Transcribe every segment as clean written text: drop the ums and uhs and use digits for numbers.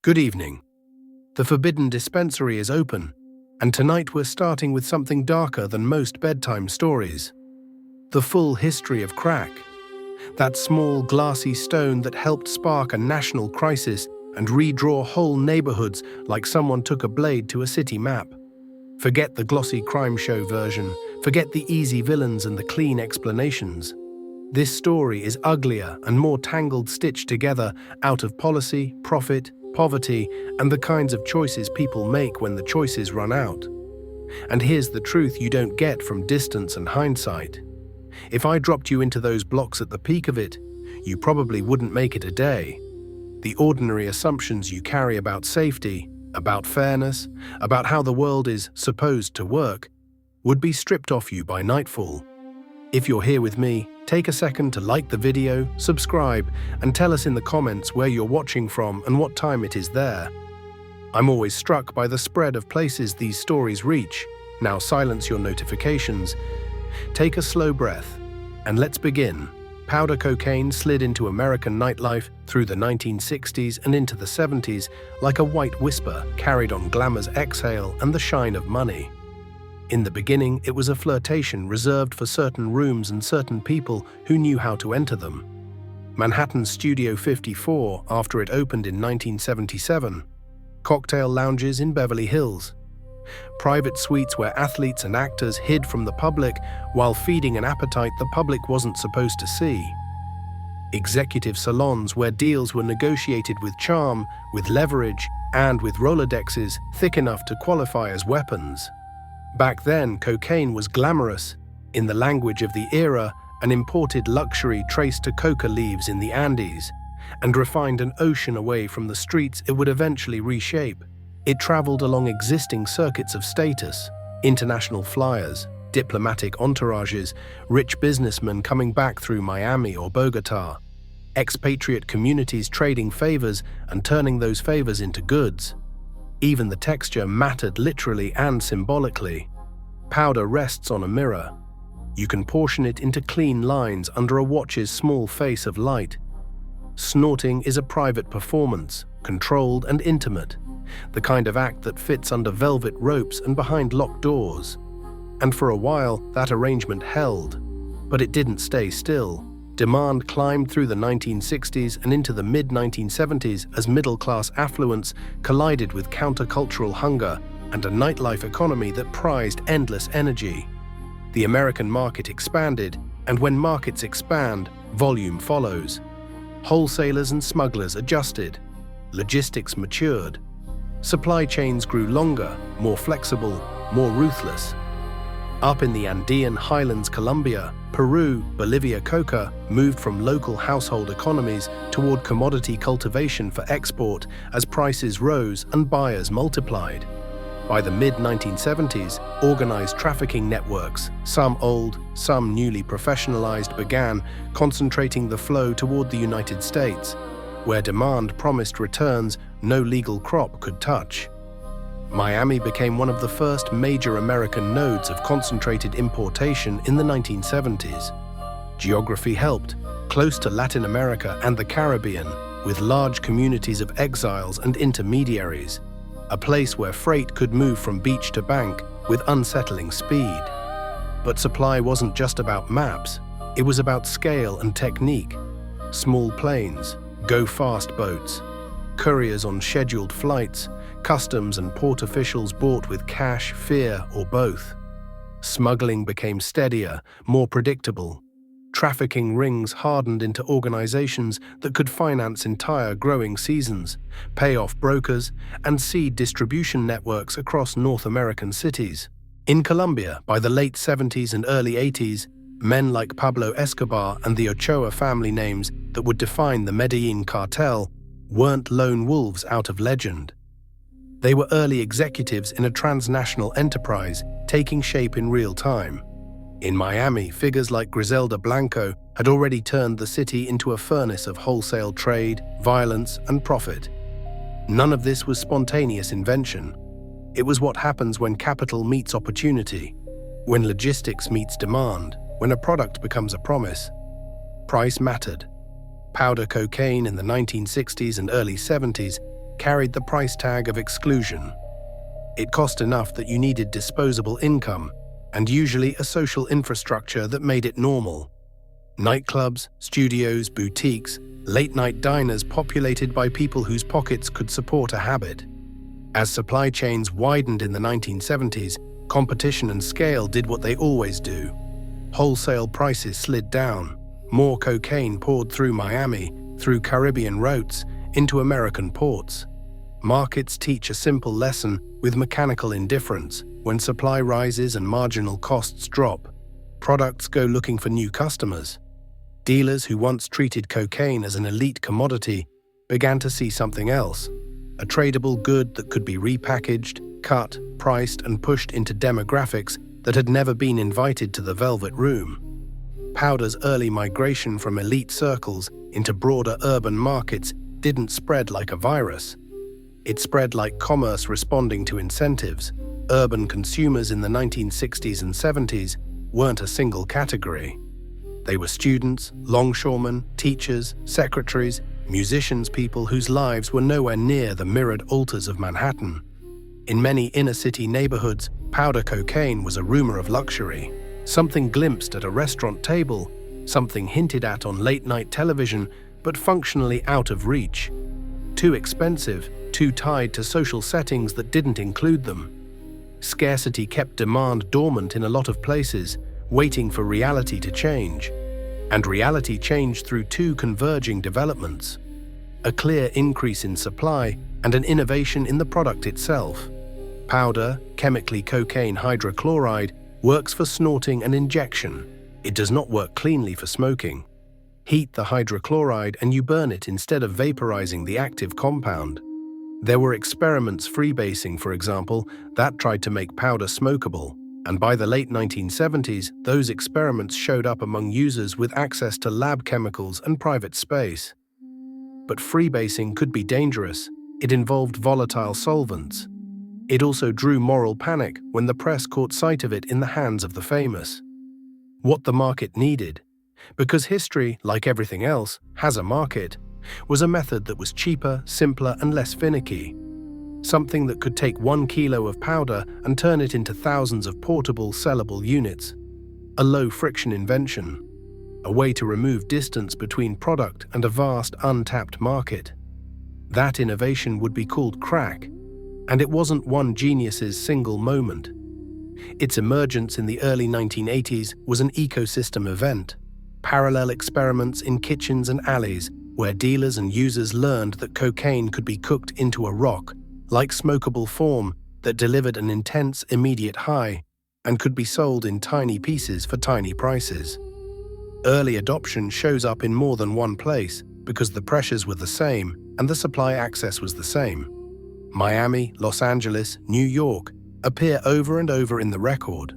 Good evening. The Forbidden Dispensary is open, and tonight we're starting with something darker than most bedtime stories. The full history of crack. That small glassy stone that helped spark a national crisis and redraw whole neighborhoods like someone took a blade to a city map. Forget the glossy crime show version, forget the easy villains and the clean explanations. This story is uglier and more tangled stitched together out of policy, profit, poverty, and the kinds of choices people make when the choices run out. And here's the truth you don't get from distance and hindsight. If I dropped you into those blocks at the peak of it, you probably wouldn't make it a day. The ordinary assumptions you carry about safety, about fairness, about how the world is supposed to work, would be stripped off you by nightfall. If you're here with me, take a second to like the video, subscribe, and tell us in the comments where you're watching from and what time it is there. I'm always struck by the spread of places these stories reach. Now silence your notifications. Take a slow breath, and let's begin. Powder cocaine slid into American nightlife through the 1960s and into the 70s like a white whisper carried on glamour's exhale and the shine of money. In the beginning, it was a flirtation reserved for certain rooms and certain people who knew how to enter them. Manhattan's Studio 54, after it opened in 1977. Cocktail lounges in Beverly Hills. Private suites where athletes and actors hid from the public while feeding an appetite the public wasn't supposed to see. Executive salons where deals were negotiated with charm, with leverage, and with Rolodexes thick enough to qualify as weapons. Back then, cocaine was glamorous, in the language of the era, an imported luxury traced to coca leaves in the Andes, and refined an ocean away from the streets it would eventually reshape. It traveled along existing circuits of status, international flyers, diplomatic entourages, rich businessmen coming back through Miami or Bogota, expatriate communities trading favors and turning those favors into goods. Even the texture mattered literally and symbolically. Powder rests on a mirror. You can portion it into clean lines under a watch's small face of light. Snorting is a private performance, controlled and intimate, the kind of act that fits under velvet ropes and behind locked doors. And for a while, that arrangement held. But it didn't stay still. Demand climbed through the 1960s and into the mid-1970s as middle-class affluence collided with countercultural hunger and a nightlife economy that prized endless energy. The American market expanded, and when markets expand, volume follows. Wholesalers and smugglers adjusted. Logistics matured. Supply chains grew longer, more flexible, more ruthless. Up in the Andean highlands, Colombia, Peru, Bolivia, coca moved from local household economies toward commodity cultivation for export as prices rose and buyers multiplied. By the mid-1970s, organized trafficking networks, some old, some newly professionalized, began concentrating the flow toward the United States, where demand promised returns no legal crop could touch. Miami became one of the first major American nodes of concentrated importation in the 1970s. Geography helped, close to Latin America and the Caribbean, with large communities of exiles and intermediaries, a place where freight could move from beach to bank with unsettling speed. But supply wasn't just about maps, it was about scale and technique. Small planes, go-fast boats, couriers on scheduled flights, customs and port officials bought with cash, fear, or both. Smuggling became steadier, more predictable. Trafficking rings hardened into organizations that could finance entire growing seasons, pay off brokers, and seed distribution networks across North American cities. In Colombia, by the late 70s and early 80s, men like Pablo Escobar and the Ochoa family names that would define the Medellin cartel weren't lone wolves out of legend. They were early executives in a transnational enterprise taking shape in real time. In Miami, figures like Griselda Blanco had already turned the city into a furnace of wholesale trade, violence, and profit. None of this was spontaneous invention. It was what happens when capital meets opportunity, when logistics meets demand, when a product becomes a promise. Price mattered. Powder cocaine in the 1960s and early 70s carried the price tag of exclusion. It cost enough that you needed disposable income, and usually a social infrastructure that made it normal. Nightclubs, studios, boutiques, late-night diners populated by people whose pockets could support a habit. As supply chains widened in the 1970s, competition and scale did what they always do. Wholesale prices slid down. More cocaine poured through Miami, through Caribbean routes, into American ports. Markets teach a simple lesson with mechanical indifference. When supply rises and marginal costs drop, products go looking for new customers. Dealers who once treated cocaine as an elite commodity began to see something else, a tradable good that could be repackaged, cut, priced, and pushed into demographics that had never been invited to the Velvet Room. Powder's early migration from elite circles into broader urban markets didn't spread like a virus. It spread like commerce responding to incentives. Urban consumers in the 1960s and 70s weren't a single category. They were students, longshoremen, teachers, secretaries, musicians, people whose lives were nowhere near the mirrored altars of Manhattan. In many inner-city neighborhoods, powder cocaine was a rumor of luxury, something glimpsed at a restaurant table, something hinted at on late-night television, but functionally out of reach. Too expensive, too tied to social settings that didn't include them. Scarcity kept demand dormant in a lot of places, waiting for reality to change. And reality changed through two converging developments: a clear increase in supply and an innovation in the product itself. Powder, chemically cocaine hydrochloride, works for snorting and injection. It does not work cleanly for smoking. Heat the hydrochloride and you burn it instead of vaporizing the active compound. There were experiments, freebasing for example, that tried to make powder smokable. And by the late 1970s, those experiments showed up among users with access to lab chemicals and private space. But freebasing could be dangerous. It involved volatile solvents. It also drew moral panic when the press caught sight of it in the hands of the famous. What the market needed, because history, like everything else, has a market, was a method that was cheaper, simpler, and less finicky. Something that could take 1 kilo of powder and turn it into thousands of portable, sellable units. A low-friction invention. A way to remove distance between product and a vast, untapped market. That innovation would be called crack. And it wasn't one genius's single moment. Its emergence in the early 1980s was an ecosystem event. Parallel experiments in kitchens and alleys where dealers and users learned that cocaine could be cooked into a rock, like smokable form that delivered an intense, immediate high and could be sold in tiny pieces for tiny prices. Early adoption shows up in more than one place because the pressures were the same and the supply access was the same. Miami, Los Angeles, New York appear over and over in the record.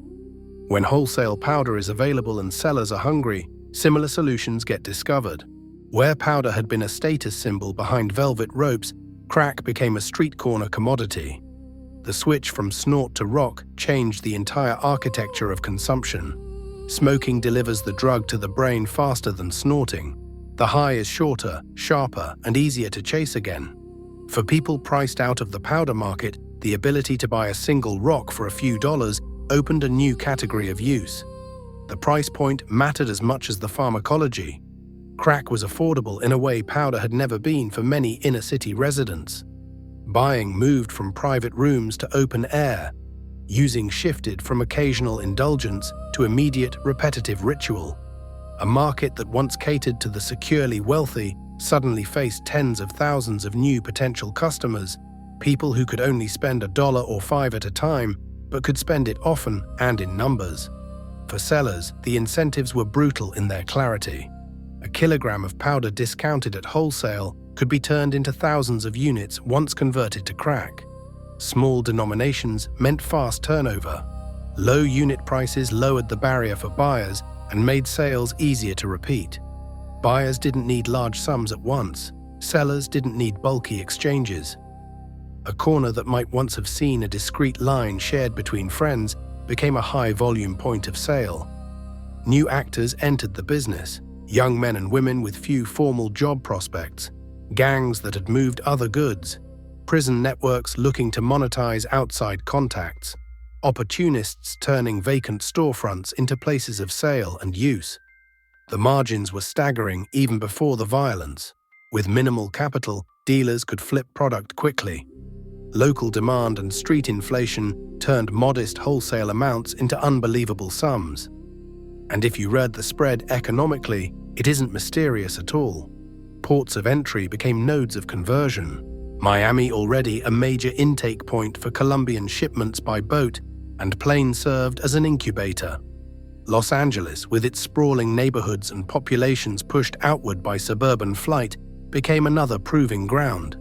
When wholesale powder is available and sellers are hungry, similar solutions get discovered. Where powder had been a status symbol behind velvet ropes, crack became a street corner commodity. The switch from snort to rock changed the entire architecture of consumption. Smoking delivers the drug to the brain faster than snorting. The high is shorter, sharper, and easier to chase again. For people priced out of the powder market, the ability to buy a single rock for a few dollars opened a new category of use. The price point mattered as much as the pharmacology. Crack was affordable in a way powder had never been for many inner-city residents. Buying moved from private rooms to open air. Using shifted from occasional indulgence to immediate, repetitive ritual. A market that once catered to the securely wealthy suddenly faced tens of thousands of new potential customers, people who could only spend $1 or $5 at a time, but could spend it often and in numbers. For sellers, the incentives were brutal in their clarity. A kilogram of powder discounted at wholesale could be turned into thousands of units once converted to crack. Small denominations meant fast turnover. Low unit prices lowered the barrier for buyers and made sales easier to repeat. Buyers didn't need large sums at once. Sellers didn't need bulky exchanges. A corner that might once have seen a discreet line shared between friends became a high-volume point of sale. New actors entered the business. Young men and women with few formal job prospects, gangs that had moved other goods. prison networks looking to monetize outside contacts, opportunists turning vacant storefronts into places of sale and use. The margins were staggering even before the violence. With minimal capital, dealers could flip product quickly. Local demand and street inflation turned modest wholesale amounts into unbelievable sums. And if you read the spread economically, it isn't mysterious at all. Ports of entry became nodes of conversion. Miami, already a major intake point for Colombian shipments by boat, and plane served as an incubator. Los Angeles, with its sprawling neighborhoods and populations pushed outward by suburban flight, became another proving ground.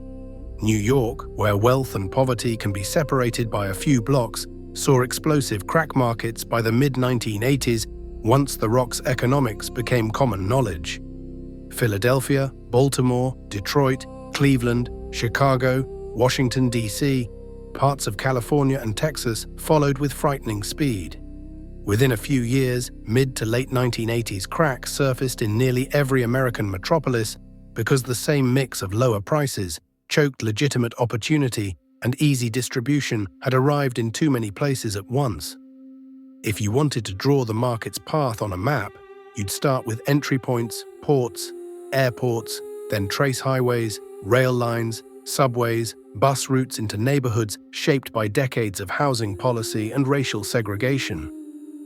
New York, where wealth and poverty can be separated by a few blocks, saw explosive crack markets by the mid-1980s once the rock's economics became common knowledge. Philadelphia, Baltimore, Detroit, Cleveland, Chicago, Washington, D.C., parts of California and Texas followed with frightening speed. Within a few years, mid to late 1980s crack surfaced in nearly every American metropolis because the same mix of lower prices, choked legitimate opportunity, and easy distribution had arrived in too many places at once. If you wanted to draw the market's path on a map, you'd start with entry points, ports, airports, then trace highways, rail lines, subways, bus routes into neighborhoods shaped by decades of housing policy and racial segregation.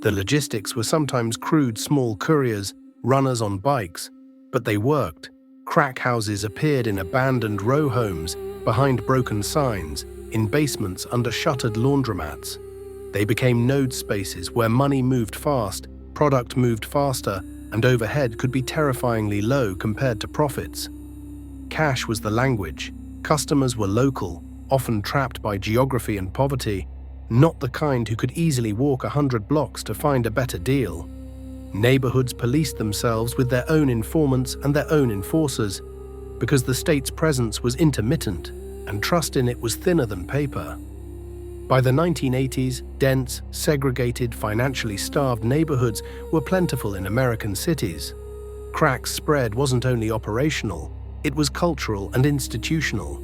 The logistics were sometimes crude small couriers, runners on bikes, but they worked. Crack houses appeared in abandoned row homes, behind broken signs, in basements under shuttered laundromats. They became node spaces where money moved fast, product moved faster, and overhead could be terrifyingly low compared to profits. Cash was the language. Customers were local, often trapped by geography and poverty, not the kind who could easily walk 100 blocks to find a better deal. Neighborhoods policed themselves with their own informants and their own enforcers, because the state's presence was intermittent and trust in it was thinner than paper. By the 1980s, dense, segregated, financially starved neighborhoods were plentiful in American cities. Crack's spread wasn't only operational, it was cultural and institutional.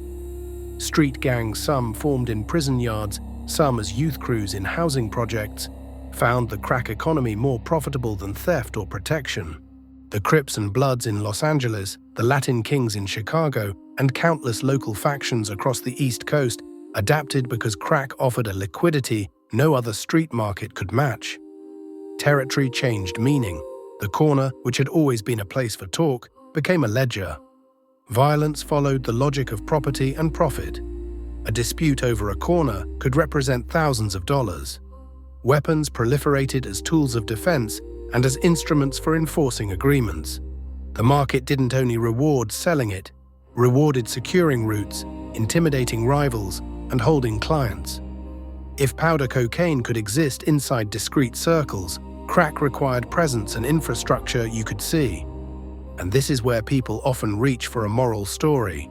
Street gangs, some formed in prison yards, some as youth crews in housing projects, found the crack economy more profitable than theft or protection. The Crips and Bloods in Los Angeles, the Latin Kings in Chicago, and countless local factions across the East Coast adapted because crack offered a liquidity no other street market could match. Territory changed meaning. The corner, which had always been a place for talk, became a ledger. Violence followed the logic of property and profit. A dispute over a corner could represent thousands of dollars. Weapons proliferated as tools of defense and as instruments for enforcing agreements. The market didn't only reward selling it, rewarded securing routes, intimidating rivals, and holding clients. If powder cocaine could exist inside discrete circles, crack required presence and infrastructure you could see. And this is where people often reach for a moral story.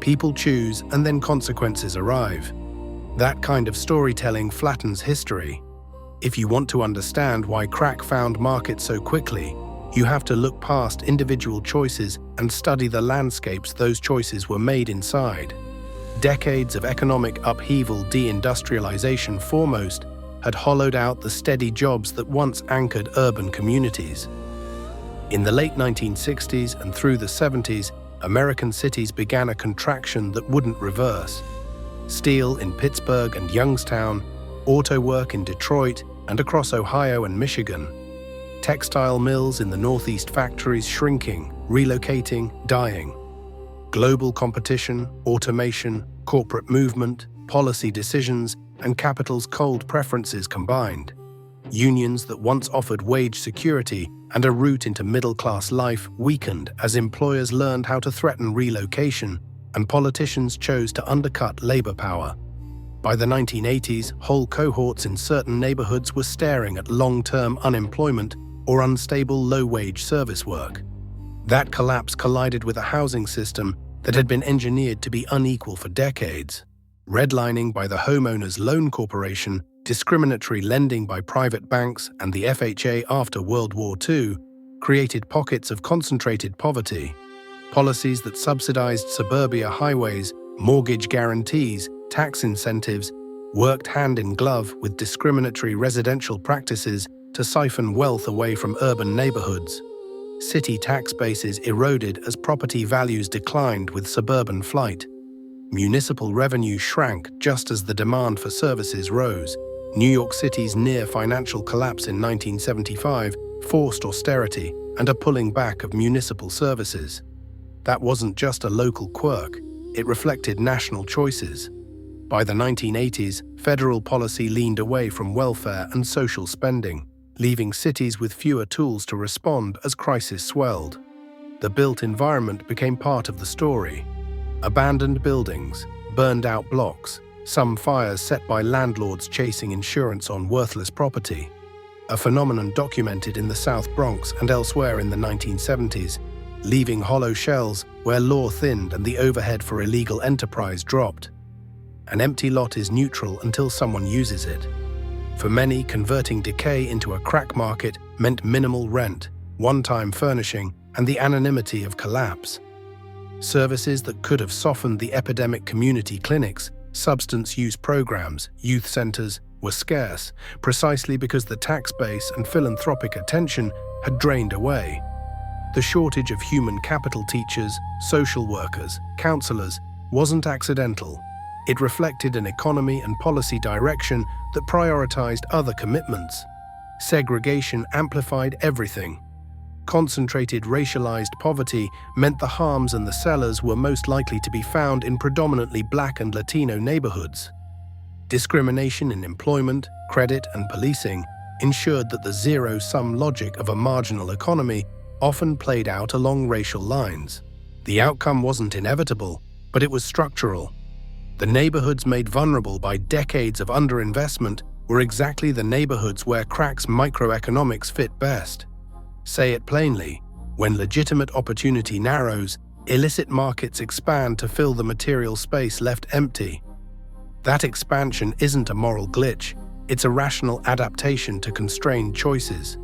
People choose and then consequences arrive. That kind of storytelling flattens history. If you want to understand why crack found markets so quickly, you have to look past individual choices and study the landscapes those choices were made inside. Decades of economic upheaval, deindustrialization foremost, had hollowed out the steady jobs that once anchored urban communities. In the late 1960s and through the 70s, American cities began a contraction that wouldn't reverse. Steel in Pittsburgh and Youngstown, auto work in Detroit and across Ohio and Michigan, textile mills in the Northeast, factories shrinking, relocating, dying. Global competition, automation, corporate movement, policy decisions, and capital's cold preferences combined. Unions that once offered wage security and a route into middle-class life weakened as employers learned how to threaten relocation and politicians chose to undercut labor power. By the 1980s, whole cohorts in certain neighborhoods were staring at long-term unemployment or unstable low-wage service work. That collapse collided with a housing system that had been engineered to be unequal for decades. Redlining by the Homeowners Loan Corporation, discriminatory lending by private banks, and the FHA after World War II created pockets of concentrated poverty. Policies that subsidized suburbia highways Mortgage guarantees, tax incentives, worked hand in glove with discriminatory residential practices to siphon wealth away from urban neighborhoods. City tax bases eroded as property values declined with suburban flight. Municipal revenue shrank just as the demand for services rose. New York City's near financial collapse in 1975 forced austerity and a pulling back of municipal services. That wasn't just a local quirk, it reflected national choices. By the 1980s, federal policy leaned away from welfare and social spending, leaving cities with fewer tools to respond as crisis swelled. The built environment became part of the story. Abandoned buildings, burned-out blocks, some fires set by landlords chasing insurance on worthless property. A phenomenon documented in the South Bronx and elsewhere in the 1970s, leaving hollow shells where law thinned and the overhead for illegal enterprise dropped. An empty lot is neutral until someone uses it. For many, converting decay into a crack market meant minimal rent, one-time furnishing, and the anonymity of collapse. Services that could have softened the epidemic, community clinics, substance use programs, youth centers, were scarce, precisely because the tax base and philanthropic attention had drained away. The shortage of human capital, teachers, social workers, counselors, wasn't accidental. It reflected an economy and policy direction that prioritized other commitments. Segregation amplified everything. Concentrated racialized poverty meant the harms and the sellers were most likely to be found in predominantly Black and Latino neighborhoods. Discrimination in employment, credit, and policing ensured that the zero-sum logic of a marginal economy often played out along racial lines. The outcome wasn't inevitable, but it was structural. The neighborhoods made vulnerable by decades of underinvestment were exactly the neighborhoods where crack's microeconomics fit best. Say it plainly, when legitimate opportunity narrows, illicit markets expand to fill the material space left empty. That expansion isn't a moral glitch, it's a rational adaptation to constrained choices.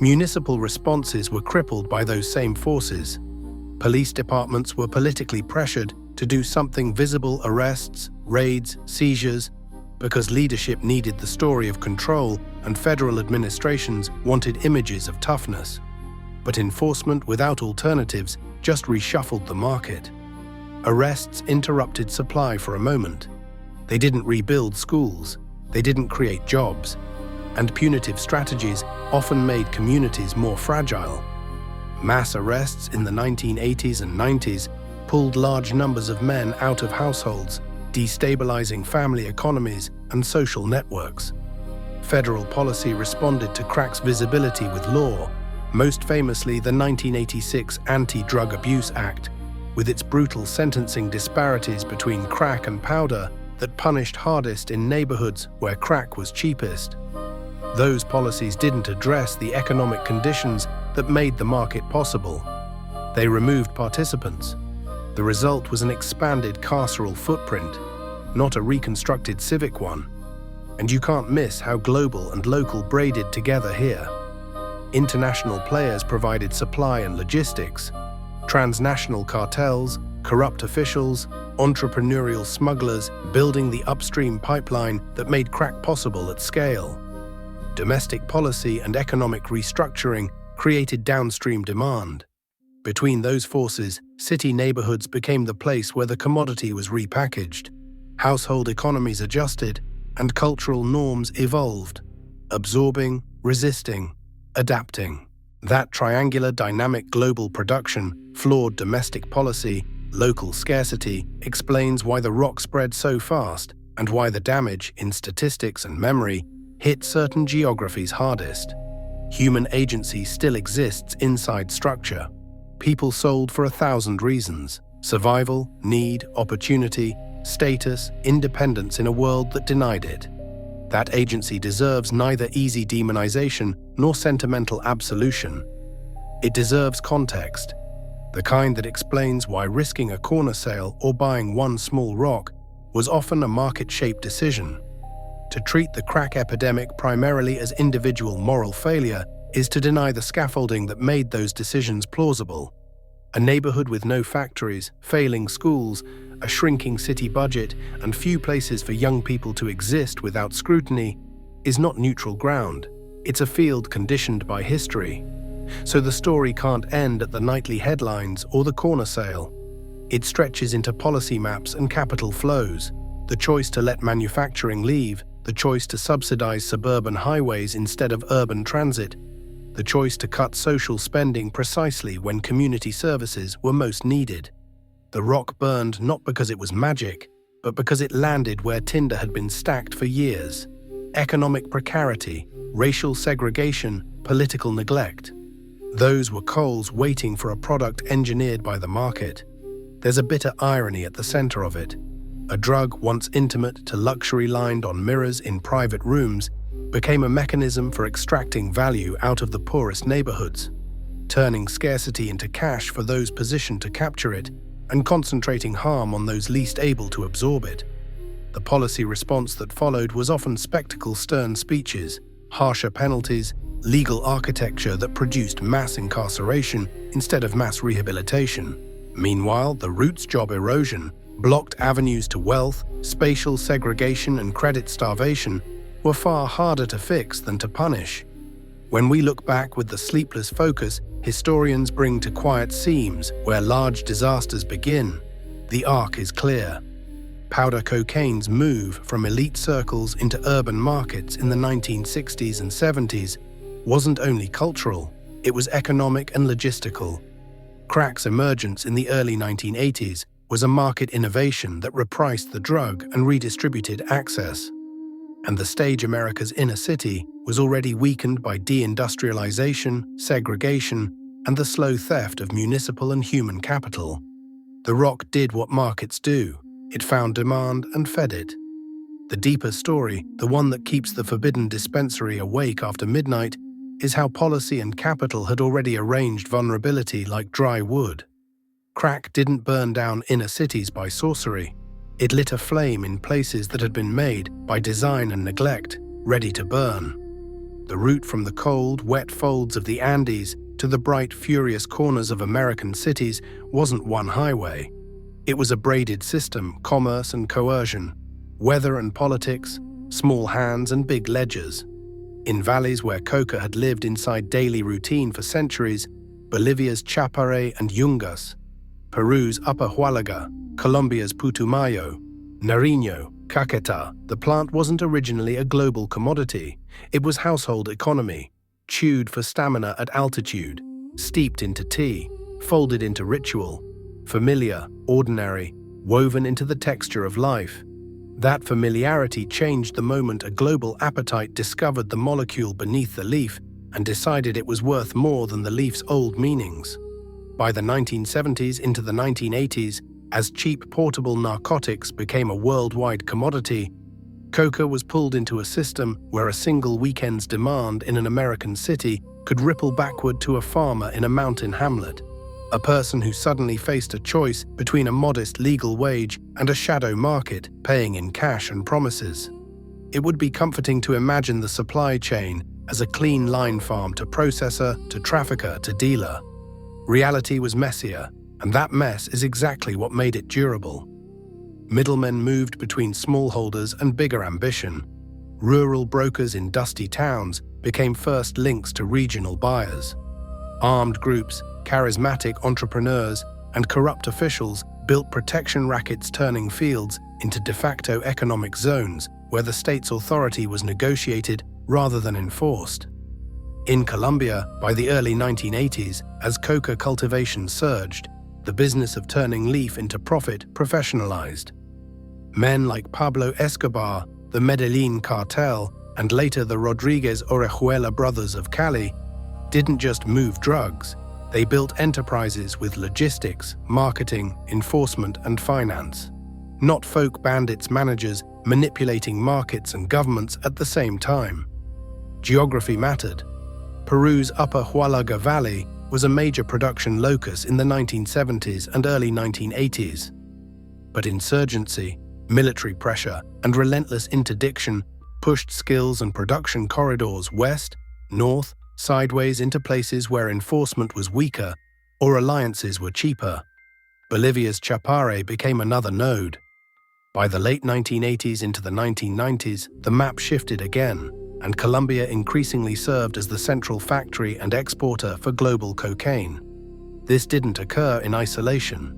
Municipal responses were crippled by those same forces. Police departments were politically pressured to do something: visible arrests, raids, seizures, because leadership needed the story of control and federal administrations wanted images of toughness. But enforcement without alternatives just reshuffled the market. Arrests interrupted supply for a moment. They didn't rebuild schools, they didn't create jobs, and punitive strategies often made communities more fragile. Mass arrests in the 1980s and 90s pulled large numbers of men out of households, destabilizing family economies and social networks. Federal policy responded to crack's visibility with law, most famously the 1986 Anti-Drug Abuse Act, with its brutal sentencing disparities between crack and powder that punished hardest in neighborhoods where crack was cheapest. Those policies didn't address the economic conditions that made the market possible. They removed participants. The result was an expanded carceral footprint, not a reconstructed civic one. And you can't miss how global and local braided together here. International players provided supply and logistics. Transnational cartels, corrupt officials, entrepreneurial smugglers building the upstream pipeline that made crack possible at scale. Domestic policy and economic restructuring created downstream demand. Between those forces, city neighborhoods became the place where the commodity was repackaged. Household economies adjusted, and cultural norms evolved, absorbing, resisting, adapting. That triangular dynamic global production, flawed domestic policy, local scarcity explains why the rock spread so fast and why the damage, in statistics and memory, hit certain geographies hardest. Human agency still exists inside structure. People sold for 1,000 reasons: survival, need, opportunity, status, independence in a world that denied it. That agency deserves neither easy demonization nor sentimental absolution. It deserves context, the kind that explains why risking a corner sale or buying one small rock was often a market-shaped decision. To treat the crack epidemic primarily as individual moral failure is to deny the scaffolding that made those decisions plausible. A neighborhood with no factories, failing schools, a shrinking city budget, and few places for young people to exist without scrutiny is not neutral ground. It's a field conditioned by history. So the story can't end at the nightly headlines or the corner sale. It stretches into policy maps and capital flows, the choice to let manufacturing leave, the choice to subsidize suburban highways instead of urban transit, the choice to cut social spending precisely when community services were most needed. The rock burned not because it was magic, but because it landed where tinder had been stacked for years. Economic precarity, racial segregation, political neglect. Those were coals waiting for a product engineered by the market. There's a bitter irony at the center of it. A drug once intimate to luxury lined on mirrors in private rooms became a mechanism for extracting value out of the poorest neighborhoods, turning scarcity into cash for those positioned to capture it and concentrating harm on those least able to absorb it. The policy response that followed was often spectacle-stern speeches, harsher penalties, legal architecture that produced mass incarceration instead of mass rehabilitation. Meanwhile, the roots job erosion, blocked avenues to wealth, spatial segregation, and credit starvation were far harder to fix than to punish. When we look back with the sleepless focus historians bring to quiet seams where large disasters begin, the arc is clear. Powder cocaine's move from elite circles into urban markets in the 1960s and 70s wasn't only cultural, it was economic and logistical. Crack's emergence in the early 1980s was a market innovation that repriced the drug and redistributed access. And the stage America's inner city was already weakened by deindustrialization, segregation, and the slow theft of municipal and human capital. The rock did what markets do. It found demand and fed it. The deeper story, the one that keeps the Forbidden Dispensary awake after midnight, is how policy and capital had already arranged vulnerability like dry wood. Crack didn't burn down inner cities by sorcery. It lit a flame in places that had been made by design and neglect, ready to burn. The route from the cold, wet folds of the Andes to the bright, furious corners of American cities wasn't one highway. It was a braided system, commerce and coercion, weather and politics, small hands and big ledgers. In valleys where coca had lived inside daily routine for centuries, Bolivia's Chapare and Yungas, Peru's Upper Huallaga, Colombia's Putumayo, Nariño, Caquetá, the plant wasn't originally a global commodity. It was household economy, chewed for stamina at altitude, steeped into tea, folded into ritual, familiar, ordinary, woven into the texture of life. That familiarity changed the moment a global appetite discovered the molecule beneath the leaf and decided it was worth more than the leaf's old meanings. By the 1970s into the 1980s, as cheap portable narcotics became a worldwide commodity, coca was pulled into a system where a single weekend's demand in an American city could ripple backward to a farmer in a mountain hamlet, a person who suddenly faced a choice between a modest legal wage and a shadow market paying in cash and promises. It would be comforting to imagine the supply chain as a clean line farm to processor, to trafficker, to dealer. Reality was messier, and that mess is exactly what made it durable. Middlemen moved between smallholders and bigger ambition. Rural brokers in dusty towns became first links to regional buyers. Armed groups, charismatic entrepreneurs, and corrupt officials built protection rackets turning fields into de facto economic zones where the state's authority was negotiated rather than enforced. In Colombia, by the early 1980s, as coca cultivation surged, the business of turning leaf into profit professionalized. Men like Pablo Escobar, the Medellin cartel, and later the Rodriguez Orejuela brothers of Cali, didn't just move drugs. They built enterprises with logistics, marketing, enforcement, and finance. Not folk bandits managers manipulating markets and governments at the same time. Geography mattered. Peru's Upper Huallaga Valley was a major production locus in the 1970s and early 1980s. But insurgency, military pressure, and relentless interdiction pushed skills and production corridors west, north, sideways into places where enforcement was weaker or alliances were cheaper. Bolivia's Chapare became another node. By the late 1980s into the 1990s, the map shifted again, and Colombia increasingly served as the central factory and exporter for global cocaine. This didn't occur in isolation.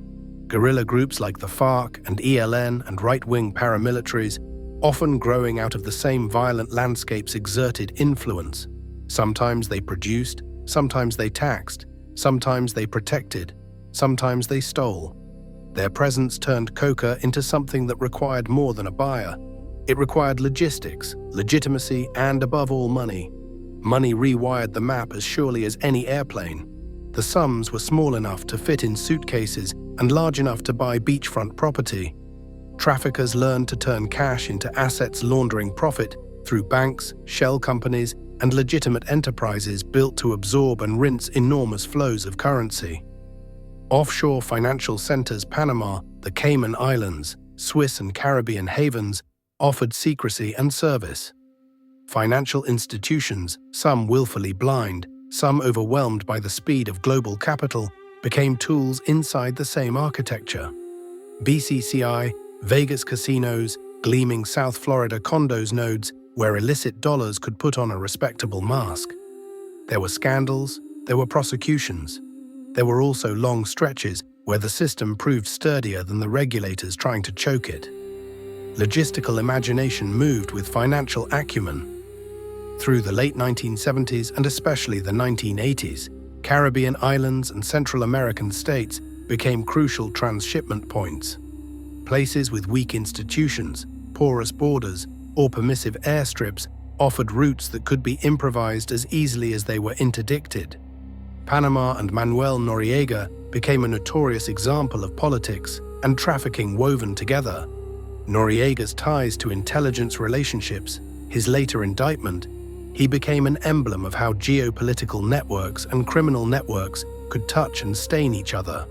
Guerrilla groups like the FARC and ELN and right-wing paramilitaries, often growing out of the same violent landscapes, exerted influence. Sometimes they produced, sometimes they taxed, sometimes they protected, sometimes they stole. Their presence turned coca into something that required more than a buyer. It required logistics, legitimacy, and above all money. Money rewired the map as surely as any airplane. The sums were small enough to fit in suitcases and large enough to buy beachfront property. Traffickers learned to turn cash into assets, laundering profit through banks, shell companies, and legitimate enterprises built to absorb and rinse enormous flows of currency. Offshore financial centers Panama, the Cayman Islands, Swiss and Caribbean havens offered secrecy and service. Financial institutions, some willfully blind, some overwhelmed by the speed of global capital, became tools inside the same architecture. BCCI, Vegas casinos, gleaming South Florida condos nodes where illicit dollars could put on a respectable mask. There were scandals, there were prosecutions. There were also long stretches where the system proved sturdier than the regulators trying to choke it. Logistical imagination moved with financial acumen. Through the late 1970s and especially the 1980s, Caribbean islands and Central American states became crucial transshipment points. Places with weak institutions, porous borders, or permissive airstrips offered routes that could be improvised as easily as they were interdicted. Panama and Manuel Noriega became a notorious example of politics and trafficking woven together. Noriega's ties to intelligence relationships, his later indictment, he became an emblem of how geopolitical networks and criminal networks could touch and stain each other.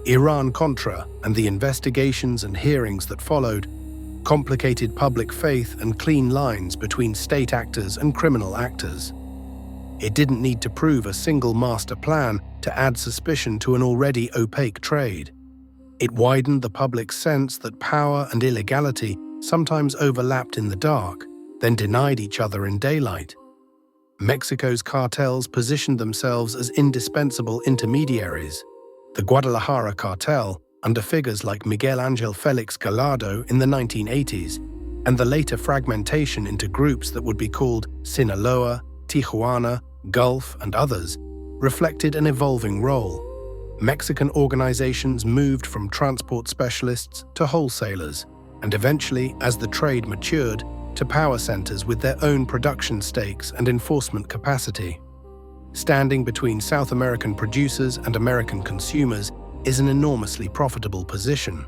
Iran-Contra and the investigations and hearings that followed complicated public faith and clean lines between state actors and criminal actors. It didn't need to prove a single master plan to add suspicion to an already opaque trade. It widened the public's sense that power and illegality sometimes overlapped in the dark, then denied each other in daylight. Mexico's cartels positioned themselves as indispensable intermediaries. The Guadalajara cartel, under figures like Miguel Angel Felix Gallardo in the 1980s, and the later fragmentation into groups that would be called Sinaloa, Tijuana, Gulf, and others, reflected an evolving role. Mexican organizations moved from transport specialists to wholesalers, and eventually, as the trade matured, to power centers with their own production stakes and enforcement capacity. Standing between South American producers and American consumers is an enormously profitable position.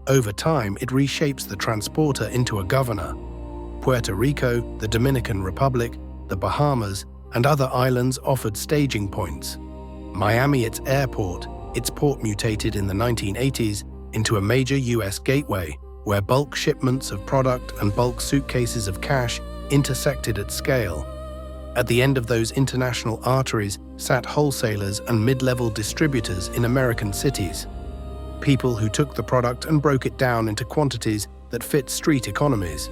Over time, it reshapes the transporter into a governor. Puerto Rico, the Dominican Republic, the Bahamas, and other islands offered staging points. Miami, its airport, its port mutated in the 1980s into a major US gateway, where bulk shipments of product and bulk suitcases of cash intersected at scale. At the end of those international arteries sat wholesalers and mid-level distributors in American cities. People who took the product and broke it down into quantities that fit street economies.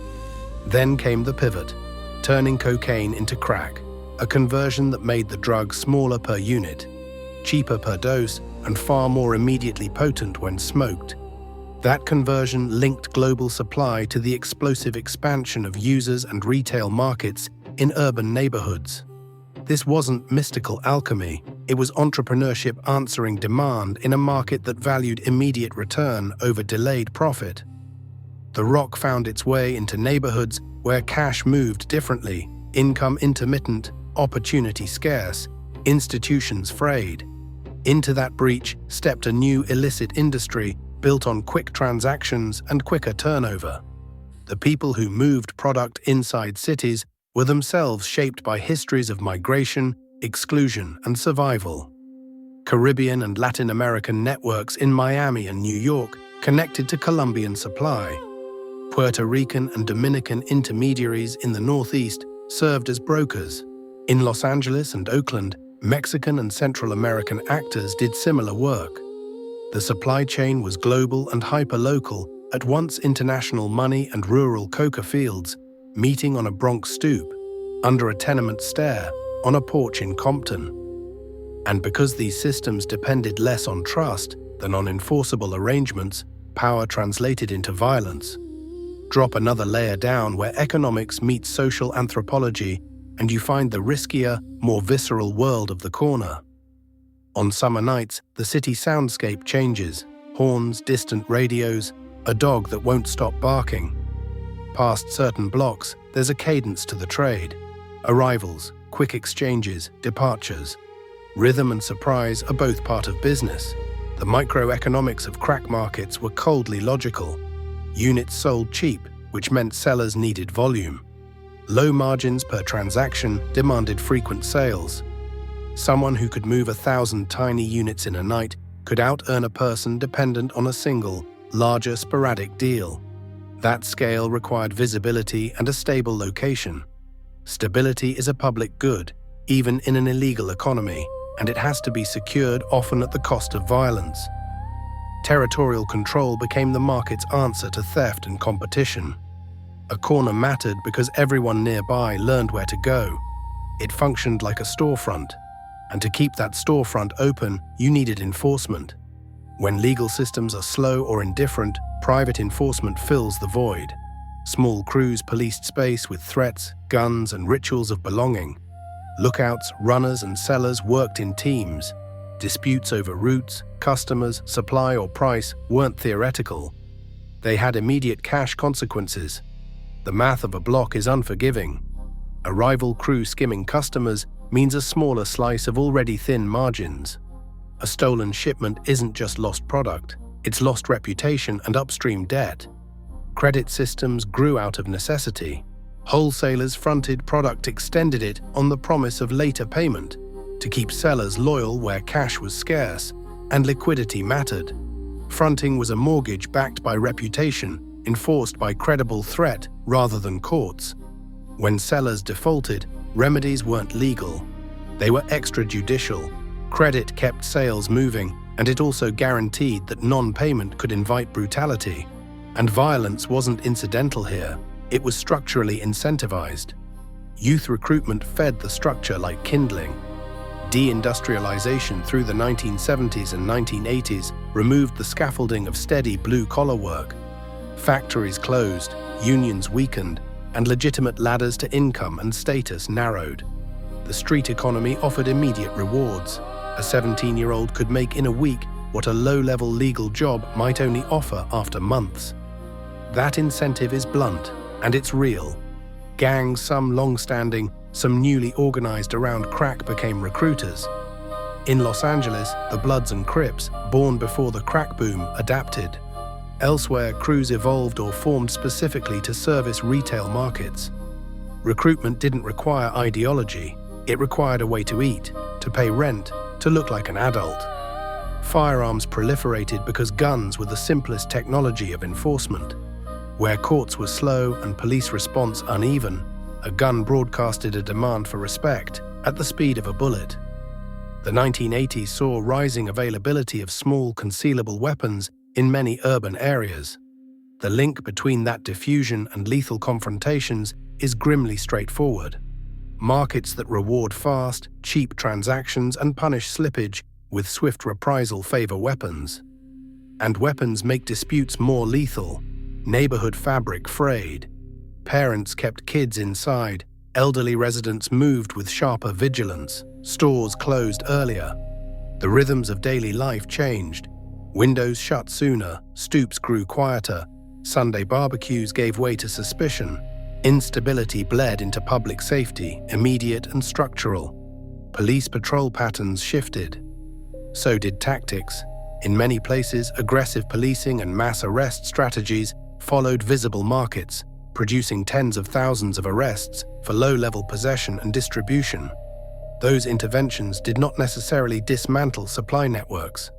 Then came the pivot, turning cocaine into crack, a conversion that made the drug smaller per unit, cheaper per dose, and far more immediately potent when smoked. That conversion linked global supply to the explosive expansion of users and retail markets in urban neighborhoods. This wasn't mystical alchemy, it was entrepreneurship answering demand in a market that valued immediate return over delayed profit. The rock found its way into neighborhoods where cash moved differently, income intermittent, opportunity scarce, institutions frayed. Into that breach stepped a new illicit industry built on quick transactions and quicker turnover. The people who moved product inside cities were themselves shaped by histories of migration, exclusion, and survival. Caribbean and Latin American networks in Miami and New York connected to Colombian supply. Puerto Rican and Dominican intermediaries in the Northeast served as brokers. In Los Angeles and Oakland, Mexican and Central American actors did similar work. The supply chain was global and hyper-local, at once international money and rural coca fields, meeting on a Bronx stoop, under a tenement stair, on a porch in Compton. And because these systems depended less on trust than on enforceable arrangements, power translated into violence. Drop another layer down where economics meets social anthropology, and you find the riskier, more visceral world of the corner. On summer nights, the city soundscape changes. Horns, distant radios, a dog that won't stop barking. Past certain blocks, there's a cadence to the trade. Arrivals, quick exchanges, departures. Rhythm and surprise are both part of business. The microeconomics of crack markets were coldly logical. Units sold cheap, which meant sellers needed volume. Low margins per transaction demanded frequent sales. Someone who could move 1,000 tiny units in a night could out-earn a person dependent on a single, larger sporadic deal. That scale required visibility and a stable location. Stability is a public good, even in an illegal economy, and it has to be secured often at the cost of violence. Territorial control became the market's answer to theft and competition. A corner mattered because everyone nearby learned where to go. It functioned like a storefront, and to keep that storefront open, you needed enforcement. When legal systems are slow or indifferent, private enforcement fills the void. Small crews policed space with threats, guns, and rituals of belonging. Lookouts, runners, and sellers worked in teams. Disputes over routes, customers, supply, or price weren't theoretical. They had immediate cash consequences. The math of a block is unforgiving. A rival crew skimming customers means a smaller slice of already thin margins. A stolen shipment isn't just lost product, it's lost reputation and upstream debt. Credit systems grew out of necessity. Wholesalers fronted product, extended it on the promise of later payment to keep sellers loyal where cash was scarce and liquidity mattered. Fronting was a mortgage backed by reputation, enforced by credible threat rather than courts. When sellers defaulted, remedies weren't legal. They were extrajudicial. Credit kept sales moving, and it also guaranteed that non-payment could invite brutality. And violence wasn't incidental here. It was structurally incentivized. Youth recruitment fed the structure like kindling. Deindustrialization through the 1970s and 1980s removed the scaffolding of steady blue-collar work. Factories closed, unions weakened, and legitimate ladders to income and status narrowed. The street economy offered immediate rewards. A 17-year-old could make in a week what a low-level legal job might only offer after months. That incentive is blunt, and it's real. Gangs, some long-standing, some newly organized around crack, became recruiters. In Los Angeles, the Bloods and Crips, born before the crack boom, adapted. Elsewhere, crews evolved or formed specifically to service retail markets. Recruitment didn't require ideology. It required a way to eat, to pay rent, to look like an adult. Firearms proliferated because guns were the simplest technology of enforcement. Where courts were slow and police response uneven, a gun broadcasted a demand for respect at the speed of a bullet. The 1980s saw rising availability of small, concealable weapons in many urban areas. The link between that diffusion and lethal confrontations is grimly straightforward. Markets that reward fast, cheap transactions and punish slippage with swift reprisal favor weapons. And weapons make disputes more lethal. Neighborhood fabric frayed. Parents kept kids inside. Elderly residents moved with sharper vigilance. Stores closed earlier. The rhythms of daily life changed. Windows shut sooner, stoops grew quieter, Sunday barbecues gave way to suspicion. Instability bled into public safety, immediate and structural. Police patrol patterns shifted. So did tactics. In many places, aggressive policing and mass arrest strategies followed visible markets, producing tens of thousands of arrests for low-level possession and distribution. Those interventions did not necessarily dismantle supply networks.